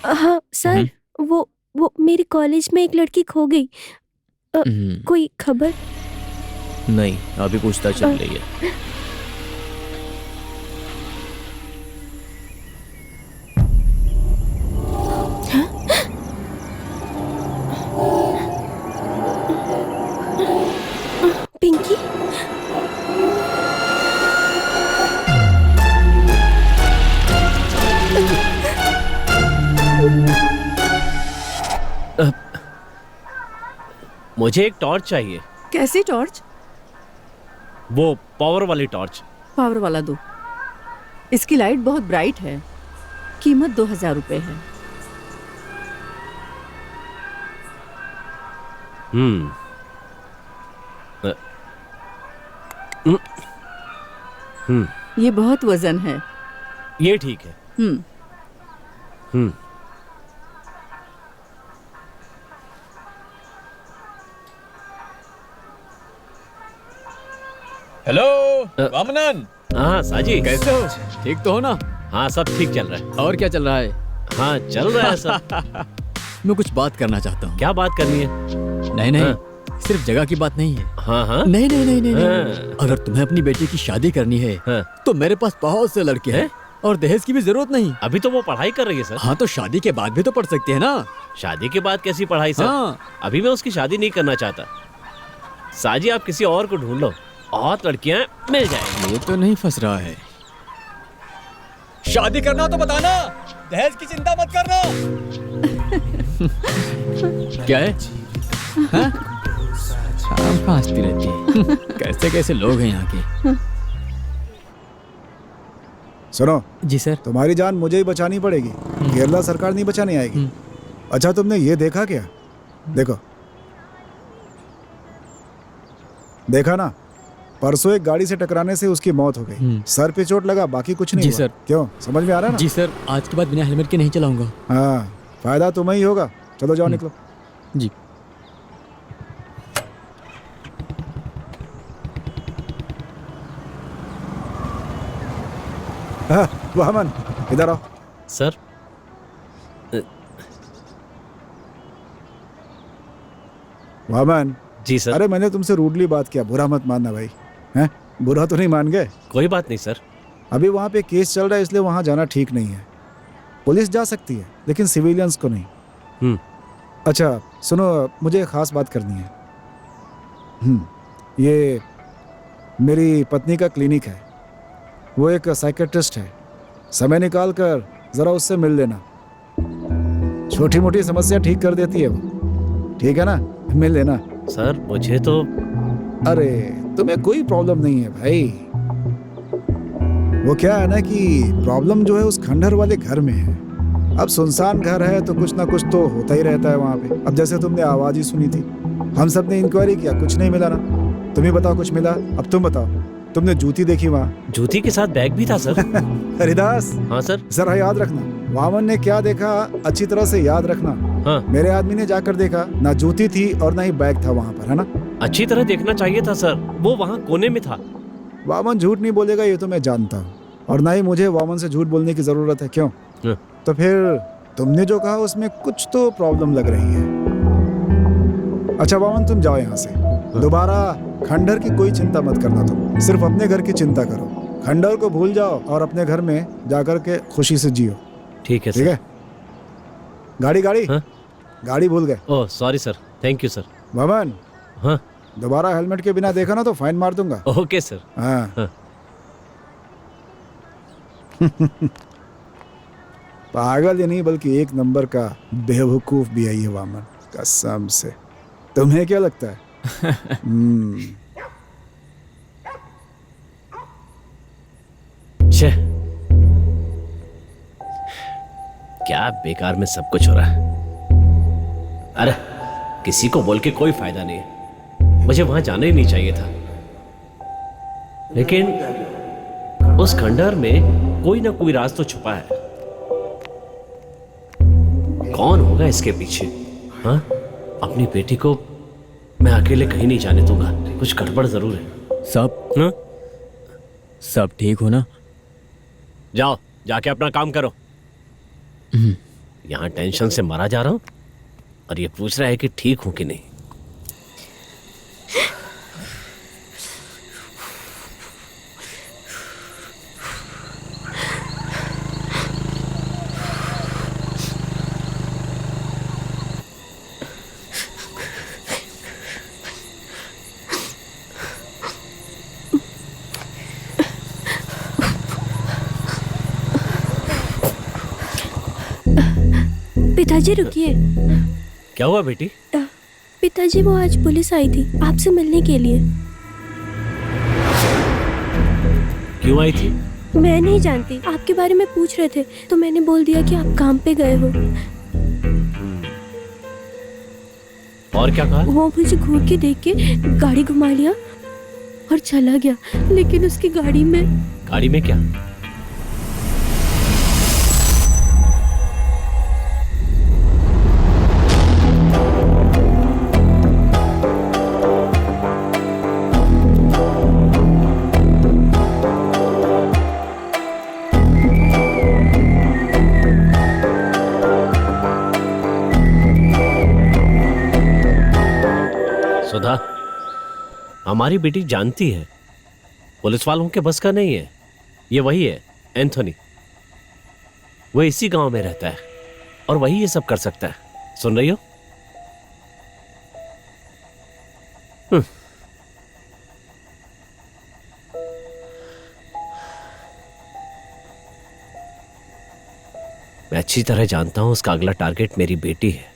हाँ सर, वो मेरे कॉलेज में एक लड़की खो गई। कोई खबर? नहीं, अभी पूछताछ चल रही है। पिंकी? मुझे एक टॉर्च चाहिए। कैसी टॉर्च? वो पावर वाली टॉर्च। पावर वाला दो। इसकी लाइट बहुत ब्राइट है, कीमत 2000 रुपए है। ये बहुत वजन है। ये ठीक है। हेलो वामनन। हाँ साजी, कैसे हो? ठीक तो हो ना? हाँ सब ठीक चल रहा है। और क्या चल रहा है? हाँ चल रहा है सब। मैं कुछ बात करना चाहता हूँ। क्या बात करनी है? नहीं नहीं, हाँ। सिर्फ जगह की बात नहीं है। हाँ हाँ नहीं नहीं नहीं नहीं, नहीं। हाँ। अगर तुम्हें अपनी बेटी की शादी करनी है हाँ। तो मेरे पास बहुत से लड़के हैं और दहेज की भी जरूरत नहीं। अभी तो वो पढ़ाई कर रही है सर। हाँ तो शादी के बाद भी तो पढ़ सकती है ना। शादी के बाद कैसी पढ़ाई सर? हाँ। अभी मैं उसकी शादी नहीं करना चाहता। साजी आप किसी और को ढूंढ लो, और लड़कियां मिल जाएंगी। ये तो नहीं फंस रहा है। शादी करना हो तो बताना, दहेज की चिंता मत करना। क्या है? हाँ? शाम को हंसती रहती है। कैसे कैसे लोग हैं यहाँ के। सुनो जी सर। तुम्हारी जान मुझे ही बचानी पड़ेगी, केरला सरकार नहीं बचाने आएगी। अच्छा तुमने ये देखा क्या? देखो, देखा ना, परसों एक गाड़ी से टकराने से उसकी मौत हो गई। सर पे चोट लगा, बाकी कुछ नहीं जी हुआ। सर। क्यों, समझ में आ रहा है ना? जी सर, आज के बाद बिना हेलमेट के नहीं चलाऊंगा। हाँ, फायदा तुम्हें ही होगा। चलो जाओ, निकलो। जी। हाँ, वामन इधर आओ। सर वामन। जी सर। अरे मैंने तुमसे रूडली बात किया, बुरा मत मानना भाई। हैं? बुरा तो नहीं मान गए? कोई बात नहीं सर। अभी वहाँ पे केस चल रहा है, इसलिए वहाँ जाना ठीक नहीं है। पुलिस जा सकती है लेकिन सिविलियंस को नहीं। अच्छा सुनो, मुझे एक खास बात करनी है। ये मेरी पत्नी का क्लिनिक है, वो एक साइकेट्रिस्ट है। समय निकाल कर ज़रा उससे मिल लेना, छोटी मोटी समस्या ठीक कर देती है वो। ठीक है ना? मिल लेना। सर मुझे तो अरे तुम्हें कोई प्रॉब्लम नहीं है भाई। वो क्या है ना कि प्रॉब्लम जो है उस खंडहर वाले घर में है। अब सुनसान घर है तो कुछ ना कुछ तो होता ही रहता है वहाँ पे। अब जैसे तुमने आवाज़ ही सुनी थी, हम सब ने इंक्वायरी किया, कुछ नहीं मिला ना। तुम ही बताओ कुछ मिला? अब तुम बताओ, तुमने जूती देखी वहाँ? जूती के साथ बैग भी था सर। हरिदास। हाँ सर। जरा याद रखना, वामन ने क्या देखा अच्छी तरह से याद रखना। हाँ। मेरे आदमी ने जाकर देखा, ना जूती थी और ना ही बैग था वहाँ पर, है ना? अच्छी तरह देखना चाहिए था सर, वो वहाँ कोने में था। वामन झूठ नहीं बोलेगा ये तो मैं जानता हूँ, और ना ही मुझे वामन से झूठ बोलने की जरूरत है। क्यों? तो फिर तुमने जो कहा उसमें कुछ तो प्रॉब्लम लग रही है। अच्छा वामन तुम जाओ यहाँ से, दोबारा खंडहर की कोई चिंता मत करना। तुम सिर्फ अपने घर की चिंता करो, खंडहर को भूल जाओ और अपने घर में जाकर के खुशी से जियो। ठीक है ठीक सर। है? गाड़ी गाड़ी हाँ? गाड़ी भूल गए। Oh sorry sir, thank you sir. Vaman हाँ दोबारा हेलमेट के बिना देखा ना तो फाइन मार दूंगा। Okay sir. हाँ, हाँ। पागल ही नहीं बल्कि एक नंबर का बेवकूफ भी है ये वामन, कसम से। तुम्हें क्या लगता है? छे, क्या बेकार में सब कुछ हो रहा है। अरे किसी को बोल के कोई फायदा नहीं है, मुझे वहां जाना ही नहीं चाहिए था। लेकिन उस खंडहर में कोई ना कोई राज तो छुपा है। कौन होगा इसके पीछे? हाँ, अपनी बेटी को मैं अकेले कहीं नहीं जाने दूंगा। कुछ गड़बड़ जरूर है। सब हाँ? सब ठीक हो ना? जाओ, जाके अपना काम करो। यहां टेंशन से मरा जा रहा हूं और ये पूछ रहा है कि ठीक हूं कि नहीं। पिताजी रुकिए। क्या हुआ बेटी? पिताजी वो आज पुलिस आई थी आपसे मिलने के लिए। क्यों आई थी? मैं नहीं जानती, आपके बारे में पूछ रहे थे तो मैंने बोल दिया कि आप काम पे गए हो। और क्या कहा? वो मुझे घूर के देख के गाड़ी घुमा लिया और चला गया। लेकिन उसकी गाड़ी में क्या? सुधा, हमारी बेटी जानती है पुलिस वालों के बस का नहीं है। ये वही है एंथोनी। वो इसी गांव में रहता है और वही ये सब कर सकता है। सुन रही हो? मैं अच्छी तरह जानता हूं उसका अगला टारगेट मेरी बेटी है।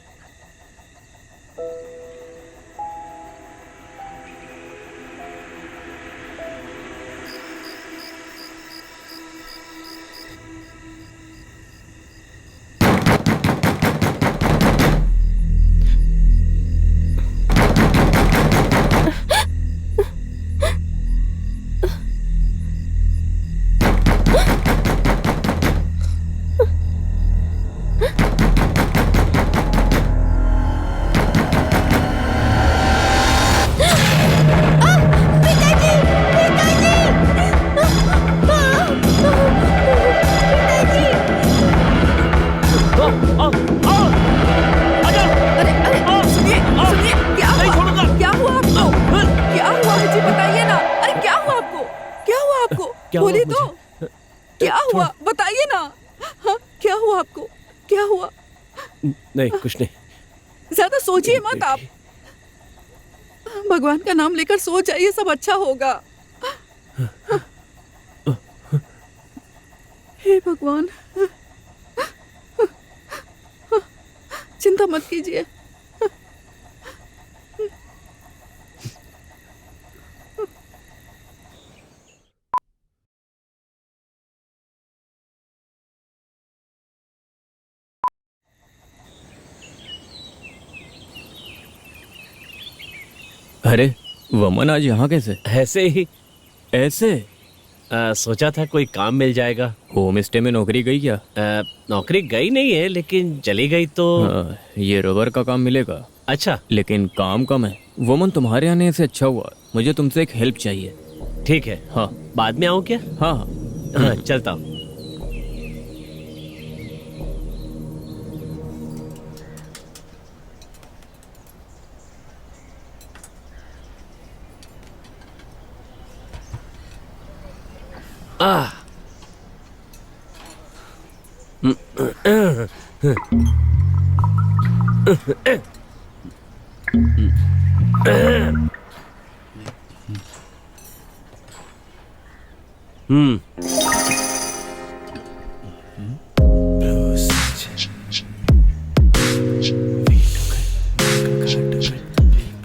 बोलिए तो, क्या हुआ बताइए ना। हाँ, क्या हुआ आपको? क्या हुआ? नहीं, कुछ नहीं। ज्यादा सोचिए मत आप। भगवान का नाम लेकर सो जाइए, सब अच्छा होगा। हे भगवान, चिंता मत कीजिए। अरे वमन आज यहाँ कैसे? ऐसे ही। ऐसे? सोचा था कोई काम मिल जाएगा। होम स्टे में नौकरी गई क्या? नौकरी गई नहीं है, लेकिन चली गई तो। ये रबर का काम मिलेगा। अच्छा, लेकिन काम कम है। वमन तुम्हारे आने से अच्छा हुआ। मुझे तुमसे एक हेल्प चाहिए। ठीक है। हाँ, बाद में आऊँ क्या? हाँ हाँ, चलता हूँ। വീടുകൾ മലകൾ കാടുകൾ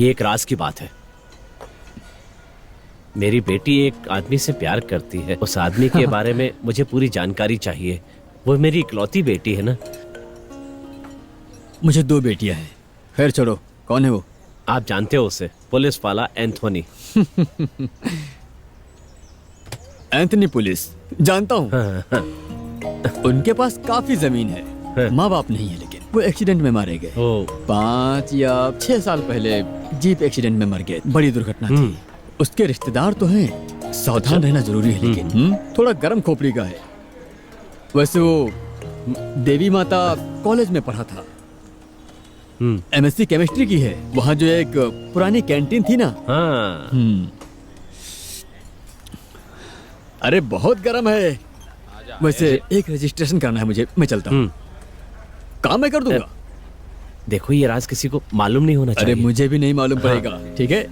ये एक राज की बात है। मेरी बेटी एक आदमी से प्यार करती है। उस आदमी के बारे में मुझे पूरी जानकारी चाहिए। वो मेरी इकलौती बेटी है ना। मुझे 2 बेटियां हैं। खैर छोड़ो, कौन है वो? आप जानते हो उसे, पुलिस वाला एंथोनी। एंथनी पुलिस, जानता हूँ। उनके पास काफी जमीन है, माँ बाप नहीं है, लेकिन वो एक्सीडेंट में मारे गए। 5 या 6 साल पहले जीप एक्सीडेंट में मर गए। बड़ी दुर्घटना थी। उसके रिश्तेदार तो हैं, सावधान रहना जरूरी है, लेकिन थोड़ा गर्म खोपड़ी का है। वैसे वो देवी माता कॉलेज में पढ़ा था। MSc केमिस्ट्री की है। वहाँ जो एक पुरानी कैंटीन थी ना। अरे बहुत गर्म है। वैसे एक रजिस्ट्रेशन करना है मुझे, मैं चलता हूँ। काम मैं कर दूंगा। देखो ये राज किसी को मालूम नहीं होना चाहिए। अरे मुझे भी नहीं मालूम पड़ेगा, ठीक है?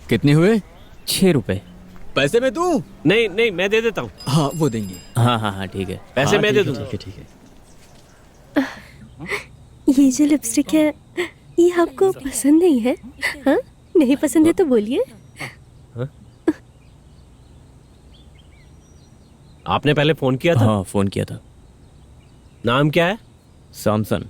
कितने हुए? 6 रुपए। पैसे मैं दूं? नहीं नहीं, मैं दे देता हूँ। हाँ वो देंगे। हाँ ठीक है। पैसे मैं दे दूंगा। ठीक है। ये जो लिपस्टिक है, ये आपको पसंद नहीं है? हाँ, नहीं पसंद है तो बोलिए। आपने पहले फोन किया था? हाँ फोन किया था। नाम क्या है? सैमसन।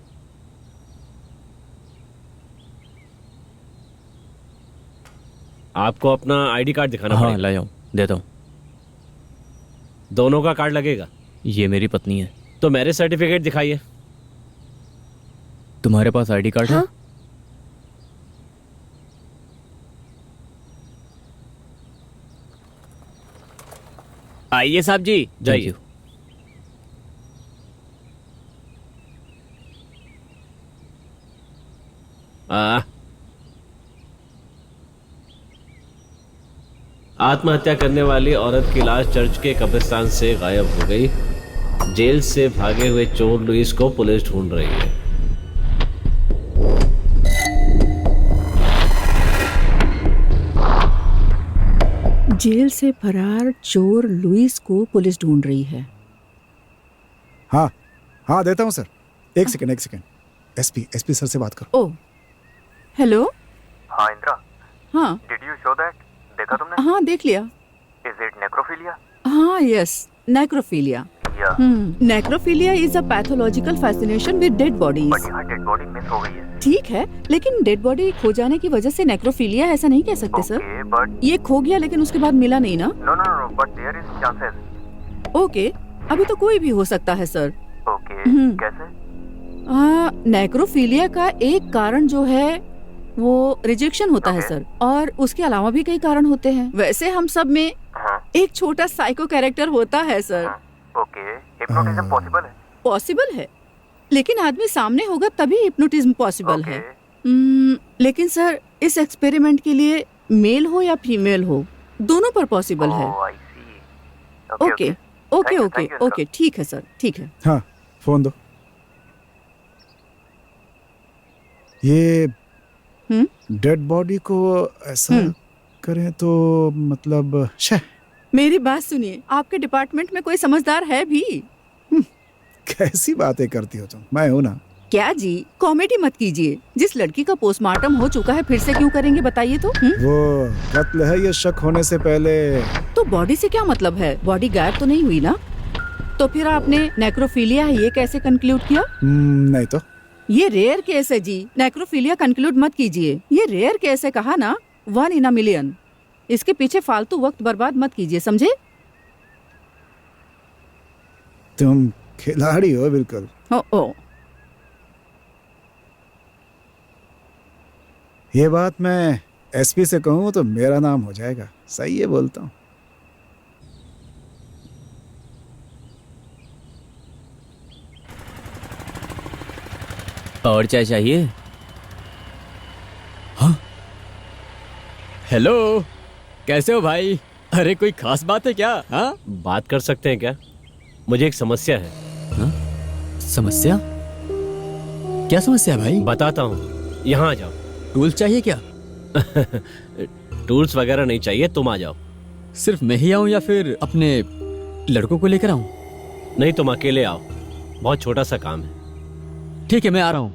आपको अपना आईडी कार्ड दिखाना हाँ पड़ेगा। लाया हूँ, देता हूँ। दोनों का कार्ड लगेगा। ये मेरी पत्नी है। तो मैरिज सर्टिफिकेट दिखाइए। तुम्हारे पास आईडी कार्ड है? हाँ। आइए साहब जी, जाइए। आत्महत्या करने वाली औरत की लाश चर्च के कब्रिस्तान से गायब हो गई। जेल से भागे हुए चोर लुइस को पुलिस ढूंढ रही है। जेल से फरार चोर लुइस को पुलिस ढूंढ रही है। हाँ हाँ देता हूँ सर। एक सेकंड। एसपी सर से बात करो। ओ हेलो। हाँ इंदिरा, हाँ डिड यू शो दैट? देखा तुमने? हाँ देख लिया। Is it necrophilia? हाँ yes, necrophilia. Necrophilia is a pathological fascination with dead bodies. But यहाँ डेड बॉडी मिस हो गई है। ठीक है, लेकिन डेड बॉडी खो जाने की वजह से नेक्रोफिलिया ऐसा नहीं कह सकते सर। ओके बट ये खो गया लेकिन उसके बाद मिला नहीं ना। No no no, but there is chances. Okay, अभी तो कोई भी हो सकता है सर। ओके कैसे? नेक्रोफिलिया का एक कारण जो है वो रिजेक्शन होता है सर, और उसके अलावा भी कई कारण होते हैं। वैसे हम सब में एक छोटा साइको कैरेक्टर होता है सर। ओके, हिप्नोटिज्म पॉसिबल है? पॉसिबल है, लेकिन आदमी सामने होगा तभी हिप्नोटिज्म पॉसिबल है। लेकिन सर इस एक्सपेरिमेंट के लिए मेल हो या फीमेल हो, दोनों पर पॉसिबल है। ओके ओके ओके ओके, ठीक है सर, ठीक है। हाँ फोन दो। ये डेड बॉडी को ऐसा करें तो मतलब मेरी बात सुनिए, आपके डिपार्टमेंट में कोई समझदार है भी? कैसी बातें करती हो तुम? मैं हूं ना। क्या जी, कॉमेडी मत कीजिए। जिस लड़की का पोस्टमार्टम हो चुका है फिर से क्यों करेंगे बताइए तो? वो कत्ल है, ये शक होने से पहले। तो बॉडी से क्या मतलब है? बॉडी गायब तो नहीं हुई ना? तो फिर आपने नेक्रोफिलिया है ये कैसे कंक्लूड किया? नहीं तो ये रेयर केस है जी, नेक्रोफिलिया कंक्लूड मत कीजिए। ये रेयर केस है, कहा ना, 1 in a million। इसके पीछे फालतू वक्त बर्बाद मत कीजिए, समझे? तुम खिलाड़ी हो बिल्कुल। ओ ये बात मैं एसपी से कहूँ तो मेरा नाम हो जाएगा। सही है बोलता हूँ। और चाय चाहिए? हाँ हेलो, कैसे हो भाई? अरे कोई खास बात है क्या? हाँ बात कर सकते हैं क्या? मुझे एक समस्या है। हाँ? समस्या? क्या समस्या है भाई? बताता हूँ, यहाँ आ जाओ। टूल्स चाहिए क्या? टूल्स वगैरह नहीं चाहिए, तुम आ जाओ। सिर्फ मैं ही आऊँ या फिर अपने लड़कों को लेकर आऊँ? नहीं, तुम अकेले आओ, बहुत छोटा सा काम है। ठीक है, मैं आ रहा हूँ।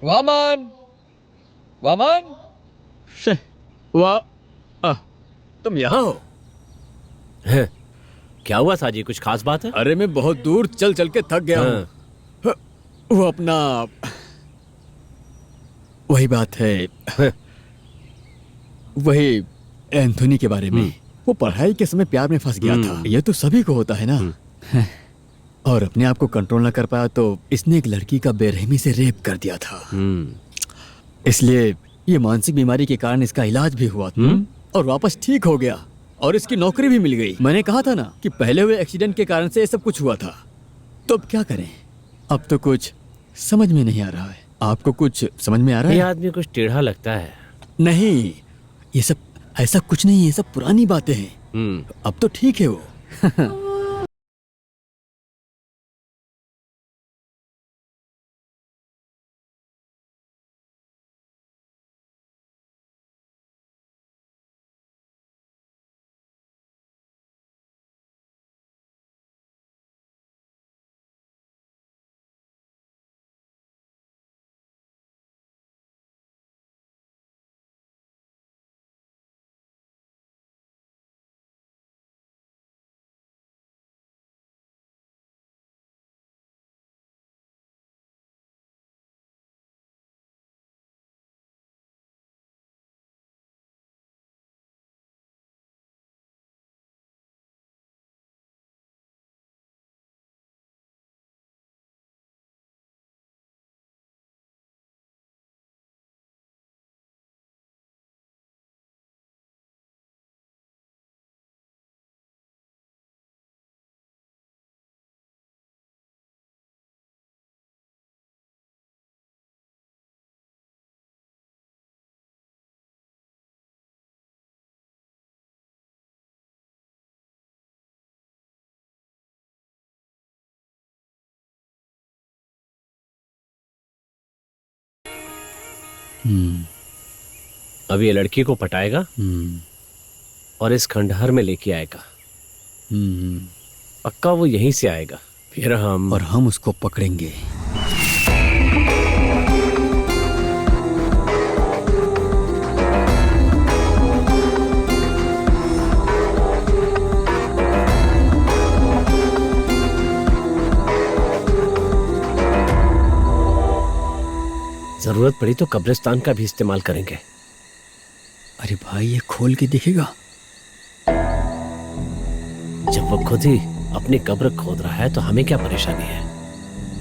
वामन वामन वाह, तुम यहाँ हो? हैं, क्या हुआ साजी, कुछ खास बात है? अरे मैं बहुत दूर चल चल के थक गया हाँ। हूँ। वो अपना वही बात है, वही एंथोनी के बारे में। वो पढ़ाई के समय प्यार में फंस गया था। ये तो सभी को होता है ना। और अपने आप को कंट्रोल ना कर पाया तो इसने एक लड़की का बेरहमी से रेप कर दिया था। इसलिए ये मानसिक बीमारी के कारण इसका इलाज भी हुआ था और वापस ठीक हो गया और इसकी नौकरी भी मिल गई। मैंने कहा था ना कि पहले हुए एक्सीडेंट के कारण से ये सब कुछ हुआ था। तो अब क्या करें? अब तो कुछ समझ में नहीं आ रहा है। आपको कुछ समझ में आ रहा है? ये आदमी कुछ टेढ़ा लगता है। नहीं, ये सब ऐसा कुछ नहीं है, ये सब पुरानी बातें हैं। अब तो ठीक है वो। अब ये लड़की को पटाएगा और इस खंडहर में लेके आएगा। पक्का वो यहीं से आएगा, फिर हम उसको पकड़ेंगे। जरूरत पड़ी तो कब्रिस्तान का भी इस्तेमाल करेंगे। अरे भाई, ये खोल के दिखेगा। जब वो खुद ही अपनी कब्र खोद रहा है तो हमें क्या परेशानी है?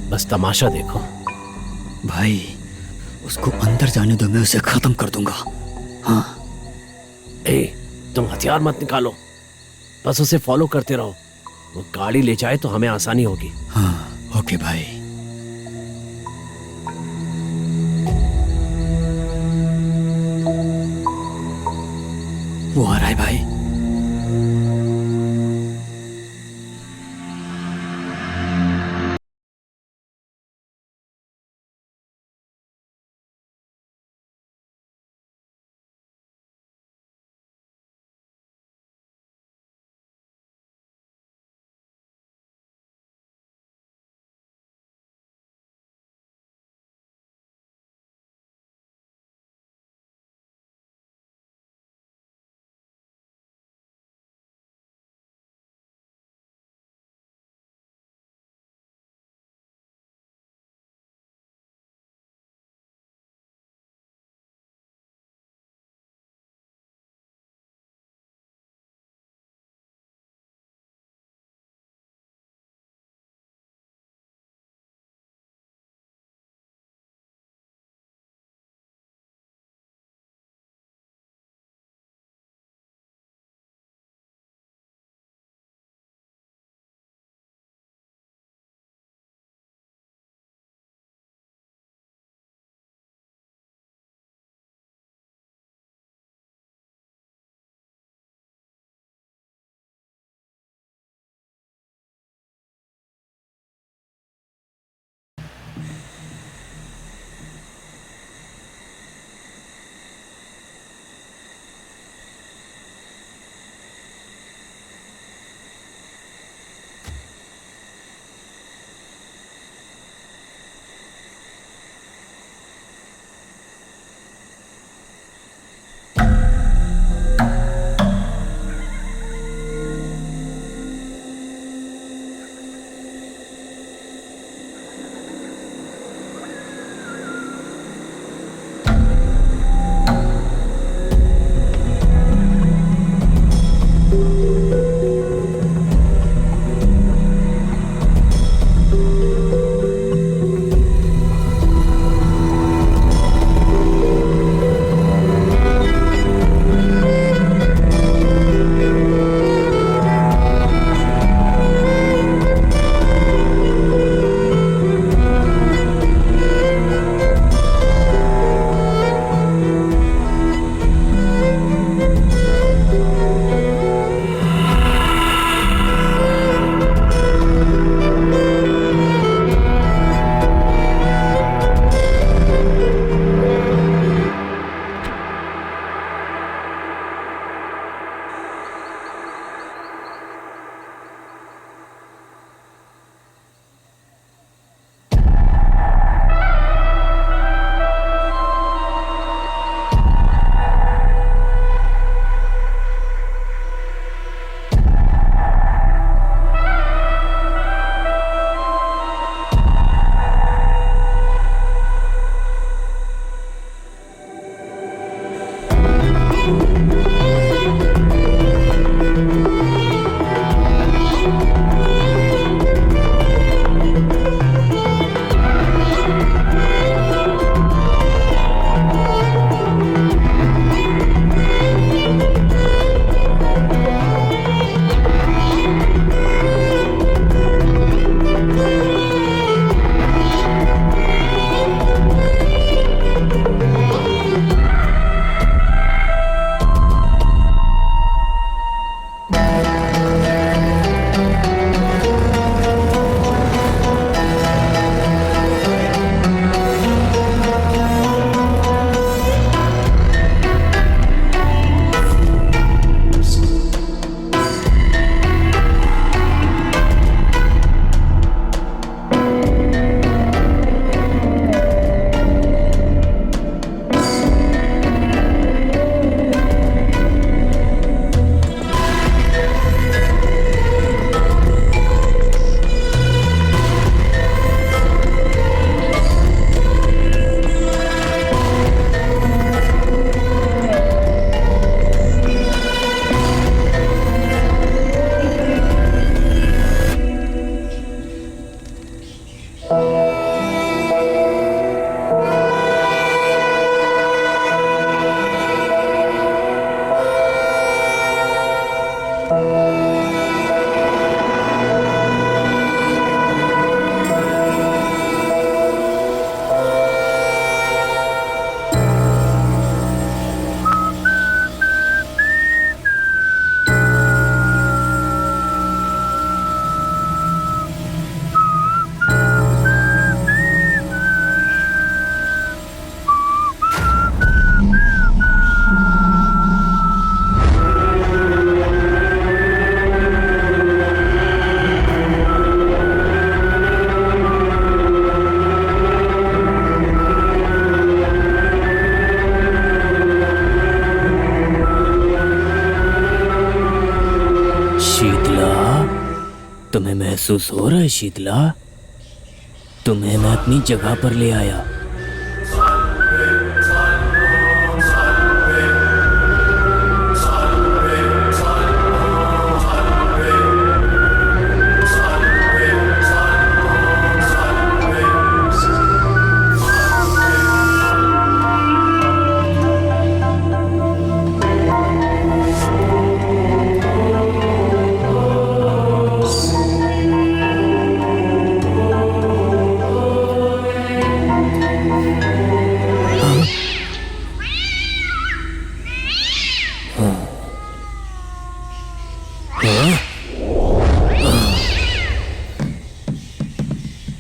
बस तमाशा देखो। भाई, उसको अंदर जाने दो, मैं उसे खत्म कर दूंगा। हाँ। तुम हथियार मत निकालो, बस उसे फॉलो करते रहो। वो गाड़ी ले जाए तो हमें आसानी होगी। हाँ, ओके भाई। वो आ रहा है भाई। तुम्हें महसूस हो रहा है शीतला? तुम्हें मैं अपनी जगह पर ले आया।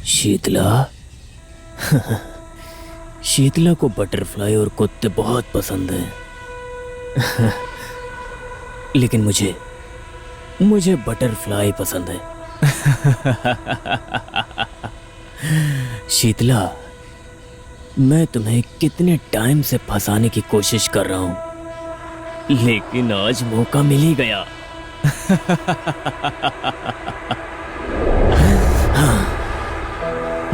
शीतला शीतला को बटरफ्लाई और कुत्ते बहुत पसंद हैं। लेकिन मुझे बटरफ्लाई पसंद है। शीतला, मैं तुम्हें कितने टाइम से फंसाने की कोशिश कर रहा हूं, लेकिन आज मौका मिल ही गया।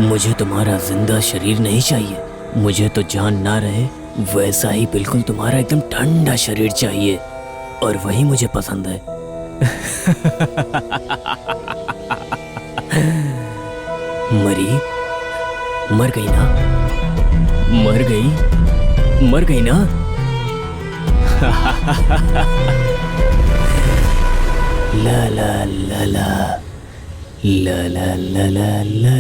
मुझे तुम्हारा जिंदा शरीर नहीं चाहिए, मुझे तो जान ना रहे वैसा ही बिल्कुल तुम्हारा एकदम ठंडा शरीर चाहिए, और वही मुझे पसंद है। मर गई ना? मर गई ना? ला ला ला ला ला ला ला ला ला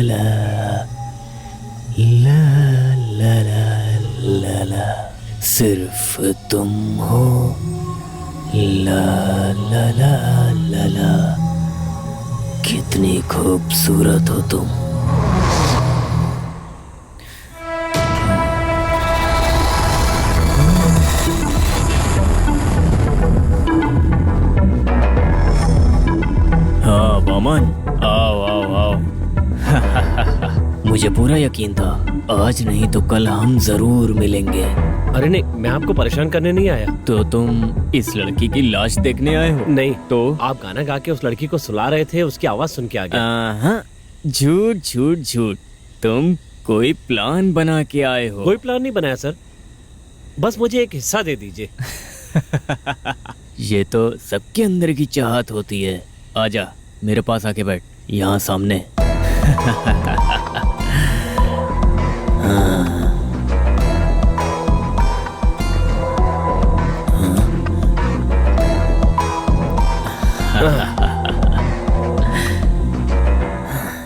ला ला ला ला ला, सिर्फ तुम हो। ला ला ला ला ला, कितनी खूबसूरत हो तुम। हाँ बामन, आओ आओ आओ। मुझे पूरा यकीन था आज नहीं तो कल हम जरूर मिलेंगे। अरे नहीं, मैं आपको परेशान करने नहीं आया। तो तुम इस लड़की की लाश देखने आए हो? नहीं। तो आप गाना गा के उस लड़की को सुला रहे थे, उसकी आवाज सुन के आ गया। झूठ झूठ झूठ, तुम कोई प्लान बना के आए हो? कोई प्लान नहीं बनाया सर, बस मुझे एक हिस्सा दे दीजिए। ये तो सबके अंदर की चाहत होती है। आजा मेरे पास आके बैठ, यहाँ सामने।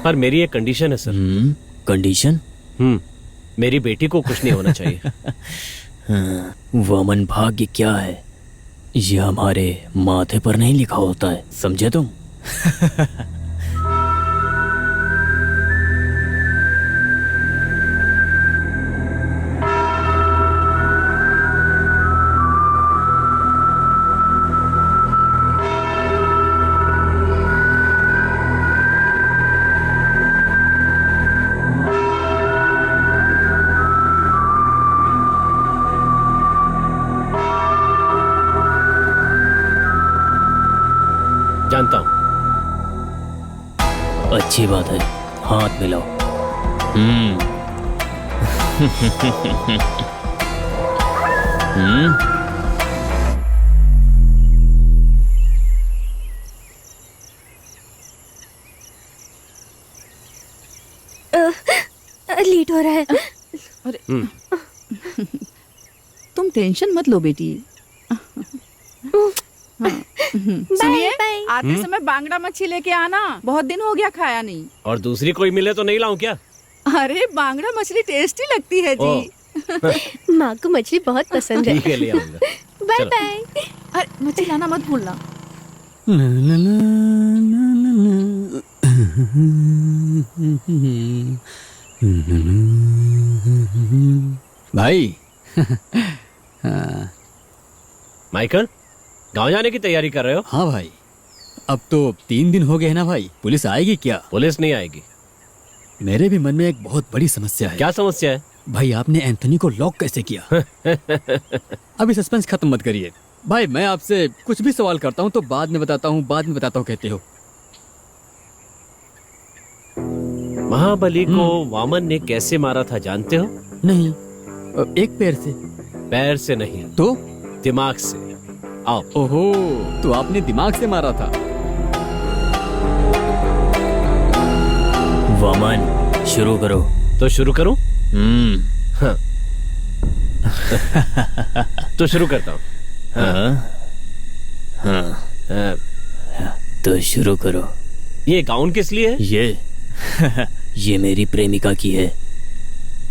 पर मेरी एक कंडीशन है सर। कंडीशन? मेरी बेटी को कुछ नहीं होना चाहिए। वामन, भाग्य क्या है ये हमारे माथे पर नहीं लिखा होता है, समझे तुम? जानता हूं। अच्छी बात है, हाथ मिलाओ। लेट हो रहा है। अरे तुम टेंशन मत लो बेटी। Bye bye. आते समय बांगड़ा मच्छी लेके आना, बहुत दिन हो गया खाया नहीं। और दूसरी कोई मिले तो नहीं लाऊं क्या? अरे बांगड़ा मछली टेस्टी लगती है जी। माँ को मछली बहुत पसंद है। ठीक है, ले आऊंगा। बाय चलो। बाय। अरे मछली लाना मत भूलना। भाई माइकल, गांव जाने की तैयारी कर रहे हो? हाँ भाई, अब तो 3 दिन हो गए हैं ना भाई। पुलिस आएगी क्या? पुलिस नहीं आएगी। मेरे भी मन में एक बहुत बड़ी समस्या है। क्या समस्या है? भाई आपने एंथनी को लॉक कैसे किया? अभी सस्पेंस खत्म मत करिए भाई। मैं आपसे कुछ भी सवाल करता हूँ तो बाद में बताता हूँ कहते हो। महाबली को वामन ने कैसे मारा था जानते हो? नहीं, एक पैर से। पैर से नहीं तो दिमाग से। आओ। ओहो, तो आपने दिमाग से मारा था। वामन शुरू करो। तो शुरू करूं? हाँ। तो शुरू करता हूँ। हाँ, तो शुरू करो। ये गाउन किस लिए है? ये मेरी प्रेमिका की है।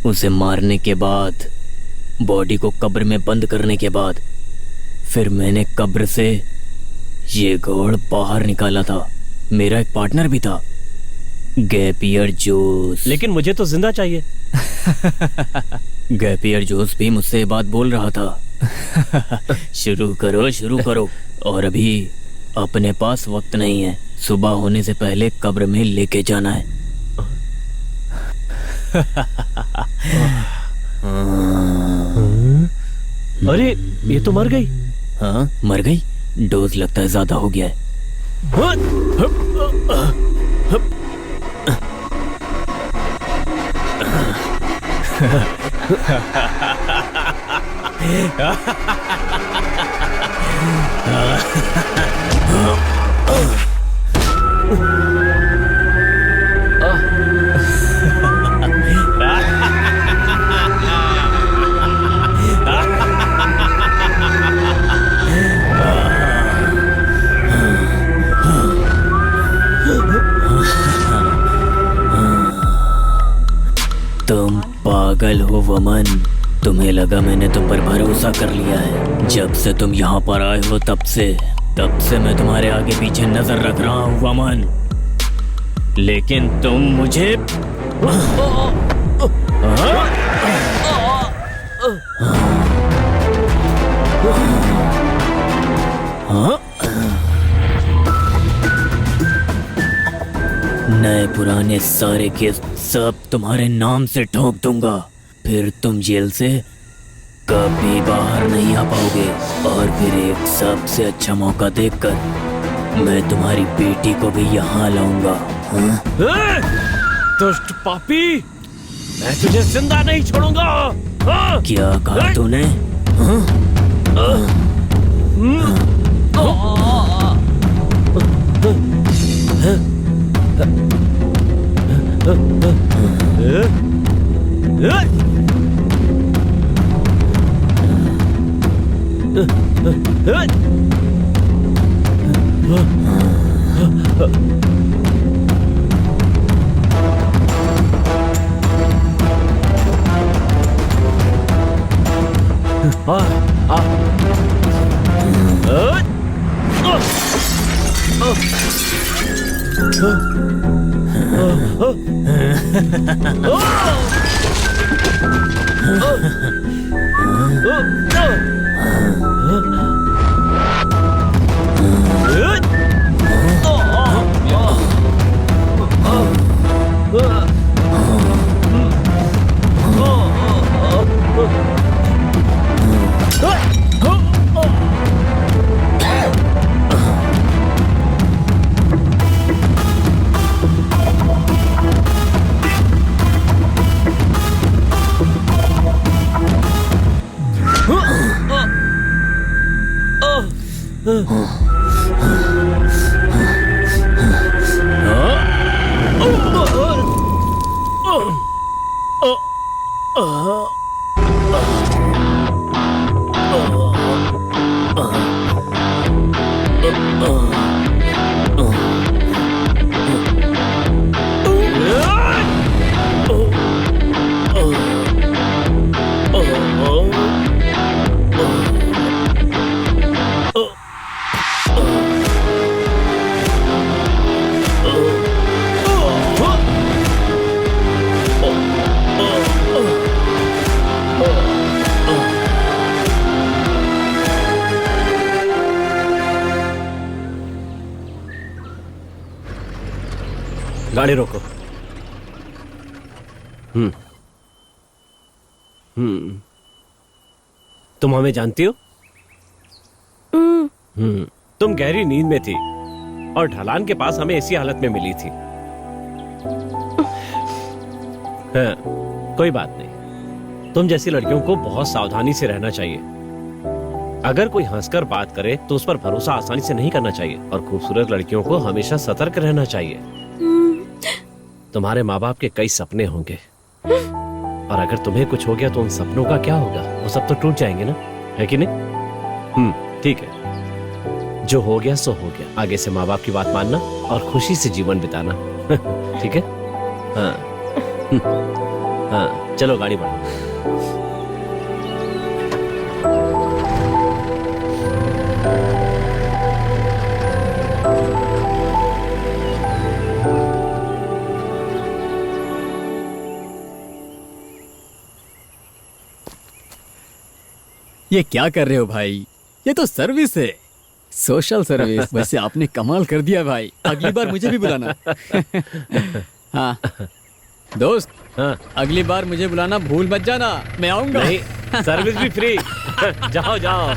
उसे मारने के बाद, बॉडी को कब्र में बंद करने के बाद, फिर मैंने कब्र से ये घोड़ बाहर निकाला था। मेरा एक पार्टनर भी था, गैपियर जोस। लेकिन मुझे तो जिंदा चाहिए। गैपियर जोस भी मुझसे ये बात बोल रहा था। शुरू करो। और अभी अपने पास वक्त नहीं है, सुबह होने से पहले कब्र में लेके जाना है। अरे ये तो मर गई। हाँ, मर गई। डोज लगता है ज्यादा हो गया है। तुम पागल हो वमन। तुम्हें लगा मैंने तुम पर भरोसा कर लिया है। जब से तुम यहाँ पर आए हो तब से मैं तुम्हारे आगे पीछे नजर रख रहा हूँ वमन। लेकिन तुम मुझे नए पुराने सारे केस सब तुम्हारे नाम से ठोक दूंगा। फिर तुम जेल से कभी बाहर नहीं आ पाओगे। और फिर एक सबसे अच्छा मौका देखकर मैं तुम्हारी बेटी को भी यहाँ लाऊंगा। दुष्ट पापी, मैं तुझे जिंदा नहीं छोड़ूंगा। क्या कहा तूने? गाड़ी रोको। तुम हमें जानती हो? तुम गहरी नींद में थी और ढलान के पास हमें इसी हालत में मिली थी। हाँ, कोई बात नहीं। तुम जैसी लड़कियों को बहुत सावधानी से रहना चाहिए। अगर कोई हंसकर बात करे तो उस पर भरोसा आसानी से नहीं करना चाहिए और खूबसूरत लड़कियों को हमेशा सतर्क रहना चाहिए। तुम्हारे माँ बाप के कई सपने होंगे और अगर तुम्हें कुछ हो गया तो उन सपनों का क्या होगा? वो सब तो टूट जाएंगे ना, है कि नहीं? ठीक है, जो हो गया सो हो गया। आगे से माँ बाप की बात मानना और खुशी से जीवन बिताना। ठीक है? हाँ हाँ, चलो गाड़ी बढ़ाओ। ये क्या कर रहे हो भाई? ये तो सर्विस है, सोशल सर्विस। वैसे आपने कमाल कर दिया भाई। अगली बार मुझे भी बुलाना। हाँ दोस्त, हाँ, अगली बार मुझे बुलाना भूल मत जाना, मैं आऊंगा। नहीं, सर्विस भी फ्री। जाओ जाओ।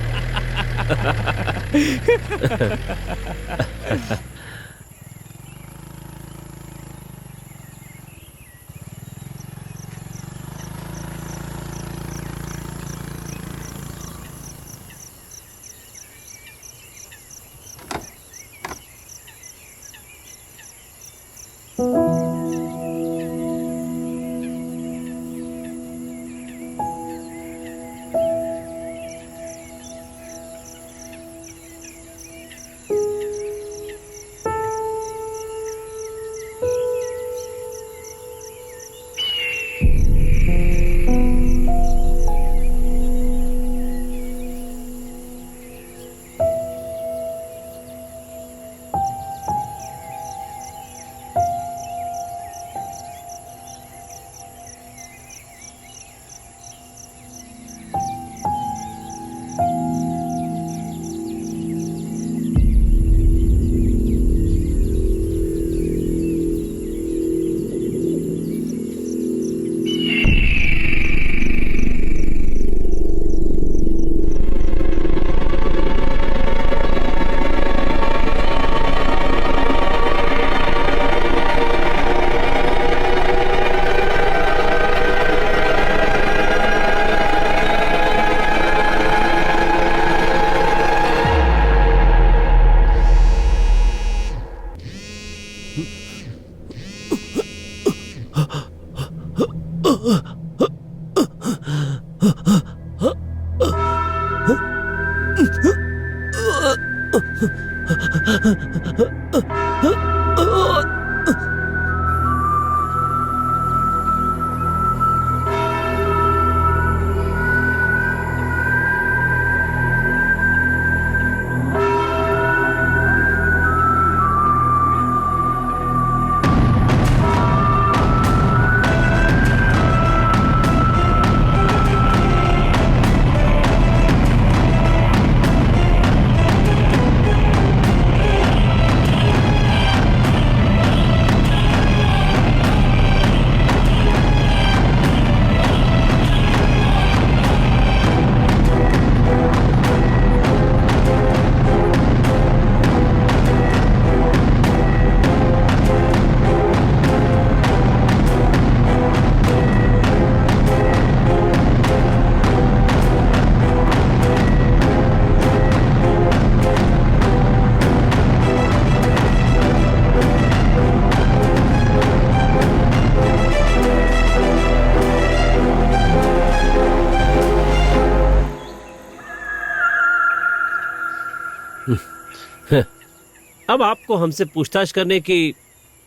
अब आपको हमसे पूछताछ करने की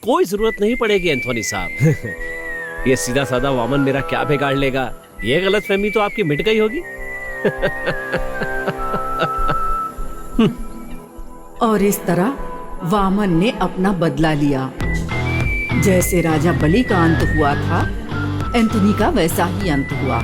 कोई जरूरत नहीं पड़ेगी एंथोनी साहब। ये सीधा साधा वामन मेरा क्या बिगाड़ लेगा, ये गलतफहमी तो आपकी मिट गई होगी। और इस तरह वामन ने अपना बदला लिया। जैसे राजा बलि का अंत हुआ था, एंथोनी का वैसा ही अंत हुआ।